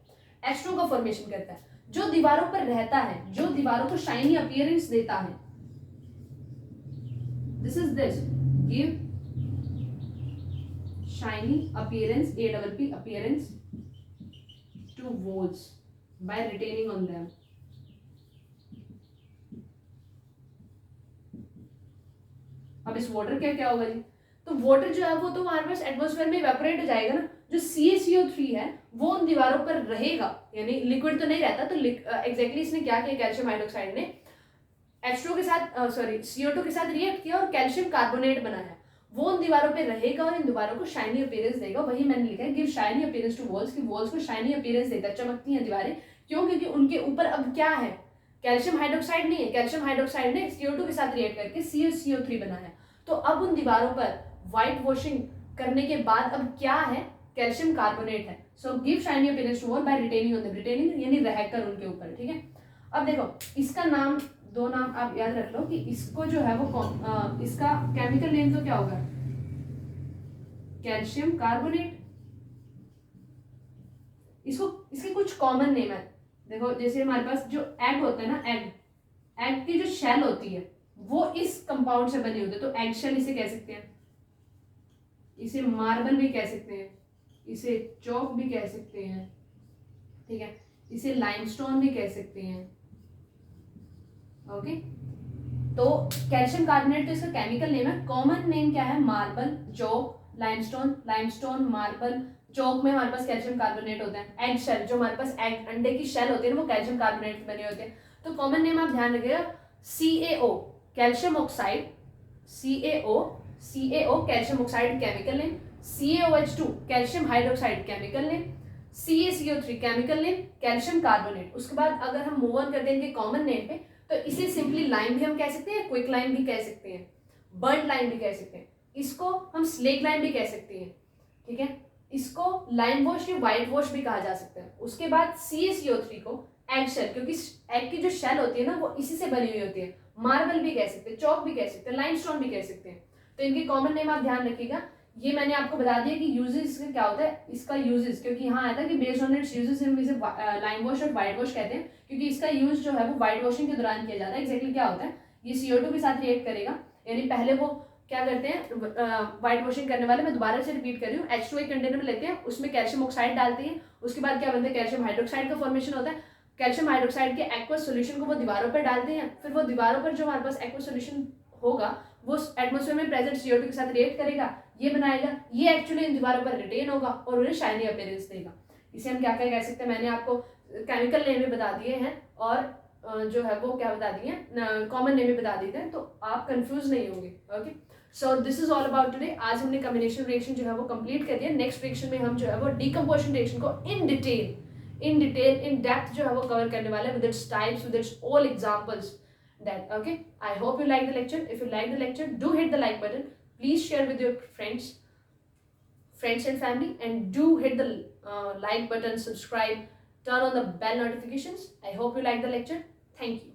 H2 का फॉर्मेशन करता है, जो दीवारों पर रहता है, जो दीवारों को शाइनी अपीयरेंस देता है। This is this give shiny appearance, APP appearance to walls by retaining on them. अब इस वाटर क्या क्या होगा जी, तो वाटर जो है वो तो हमारे पास एटमॉस्फेयर में इवेपोरेट हो जाएगा ना, जो CaCO3 है वो उन दीवारों पर रहेगा, यानी लिक्विड तो नहीं रहता। तो एग्जैक्टली इसने क्या किया, कैल्शियम हाइड्रोक्साइड ने H2O के साथ CO2 के साथ रिएक्ट किया और कैल्शियम कार्बोनेट बनाया, वो उन दीवारों पे रहेगा और इन दीवारों को शाइनी अपीयरेंस देगा। वही मैंने लिखा है give shiny appearance to walls, की वॉल्स को शाइनी अपीयरेंस देता है, चमकती हैं दीवारें। क्यों, क्योंकि उनके ऊपर अब क्या है, कैल्शियम हाइड्रोक्साइड नहीं है, कैल्शियम हाइड्रोक्साइड ने CO2 के साथ रिएक्ट करके CaCO3 बनाया। तो अब उन दीवारों पर व्हाइट वॉशिंग करने के बाद अब क्या है, कैल्शियम कार्बोनेट है। So give shiny appearance to wall by retaining on them, retaining यानी रहकर उनके ऊपर, ठीक है। अब देखो इसका नाम, दो नाम आप याद रख लो कि इसको जो है वो इसका केमिकल नेम तो क्या होगा, कैल्शियम कार्बोनेट। इसके कुछ कॉमन नेम है, देखो जैसे हमारे पास जो एग होता है ना, एग की जो शेल होती है वो इस कंपाउंड से बनी होती है, तो एग शेल इसे कह सकते हैं, इसे मार्बल भी कह सकते हैं, इसे चौक भी कह सकते हैं, ठीक है, इसे लाइमस्टोन भी कह सकते हैं, ओके। तो कैल्शियम कार्बोनेट तो इसका केमिकल नेम है, कॉमन नेम क्या है, मार्बल, चौक, लाइमस्टोन, मार्बल, चौक में हमारे पास कैल्शियम कार्बोनेट होता है, एग शेल जो हमारे पास एग अंडे की शेल होती है ना वो कैल्शियम कार्बोनेट बने होते हैं। तो कॉमन नेम आप ध्यान रखिएगा, CaO calcium oxide, CaO calcium oxide chemical name, CaOH2 calcium hydroxide chemical name, CaCO3 chemical name, calcium carbonate. उसके बाद अगर हम मूव ऑन कर देंगे कॉमन नेम पे, तो इसे सिंपली लाइम भी हम कह सकते हैं, क्विक लाइम भी कह सकते हैं, बर्ड लाइम भी कह सकते हैं, इसको हम स्लेक लाइम भी कह सकते हैं, ठीक है। इसको लाइम वॉश या व्हाइट वॉश भी कहा जा सकता है। उसके बाद CaCO3 को एग शेल, क्योंकि एग की जो शेल होती है ना वो इसी से बनी हुई होती है, मार्बल भी कह सकते हैं, चौक भी कह सकते हैं, लाइमस्टोन भी कह सकते हैं। तो इनके कॉमन नेम आप ध्यान रखिएगा। ये मैंने आपको बता दिया कि यूजेस क्या होता है, इसका यूजेस, क्योंकि यहाँ आया था कि बेस्ड ऑन इट्स यूजेस हम इसे लाइम वॉश और व्हाइट वॉश कहते हैं, क्योंकि इसका यूज जो है वो व्हाइट वॉशिंग के दौरान किया जाता है। एग्जैक्टली क्या होता है, ये CO2 के साथ रिएक्ट करेगा, यानी पहले वो क्या करते हैं, व्हाइट वॉशिंग करने वाले, मैं दोबारा से रिपीट कर रही हूँ, H2O एक कंटेनर में लेते हैं, उसमें कैल्शियम ऑक्साइड डालते हैं, उसके बाद क्या बनता है, कैल्शियम हाइड्रोक्साइड का फॉर्मेशन होता है। कैल्शियम हाइड्रोक्साइड के एक्वस सॉल्यूशन को वो दीवारों पर डालते हैं, फिर वो दीवारों पर जो हमारे पास एक्वस सॉल्यूशन होगा वो एटमॉस्फेयर में प्रेजेंट CO2 के साथ रिएक्ट करेगा, ये बनाएगा, ये एक्चुअली इन दीवारों पर रिटेन होगा और उन्हें शाइनी अपीयरेंस देगा। इसे हम क्या क्या कह सकते हैं, मैंने आपको केमिकल नेम भी बता दिए हैं और जो है वो क्या बता दिए, कॉमन नेम भी बता दिए हैं, तो आप कंफ्यूज नहीं होंगे, okay. So this is all about today. आज हमने कॉम्बिनेशन रिएक्शन जो है वो कंप्लीट कर दिया। नेक्स्ट रिएक्शन में हम जो है वो डीकम्पोजिशन रिएक्शन को इन डिटेल इन डेप्थ जो है वो कवर करने वाले हैं, with its types, with its all examples, that okay. I hope you like the lecture. If you like the lecture, do hit the like button. Please share with your friends and family, and do hit the like button, subscribe, turn on the bell notifications. I hope you like the lecture. Thank you.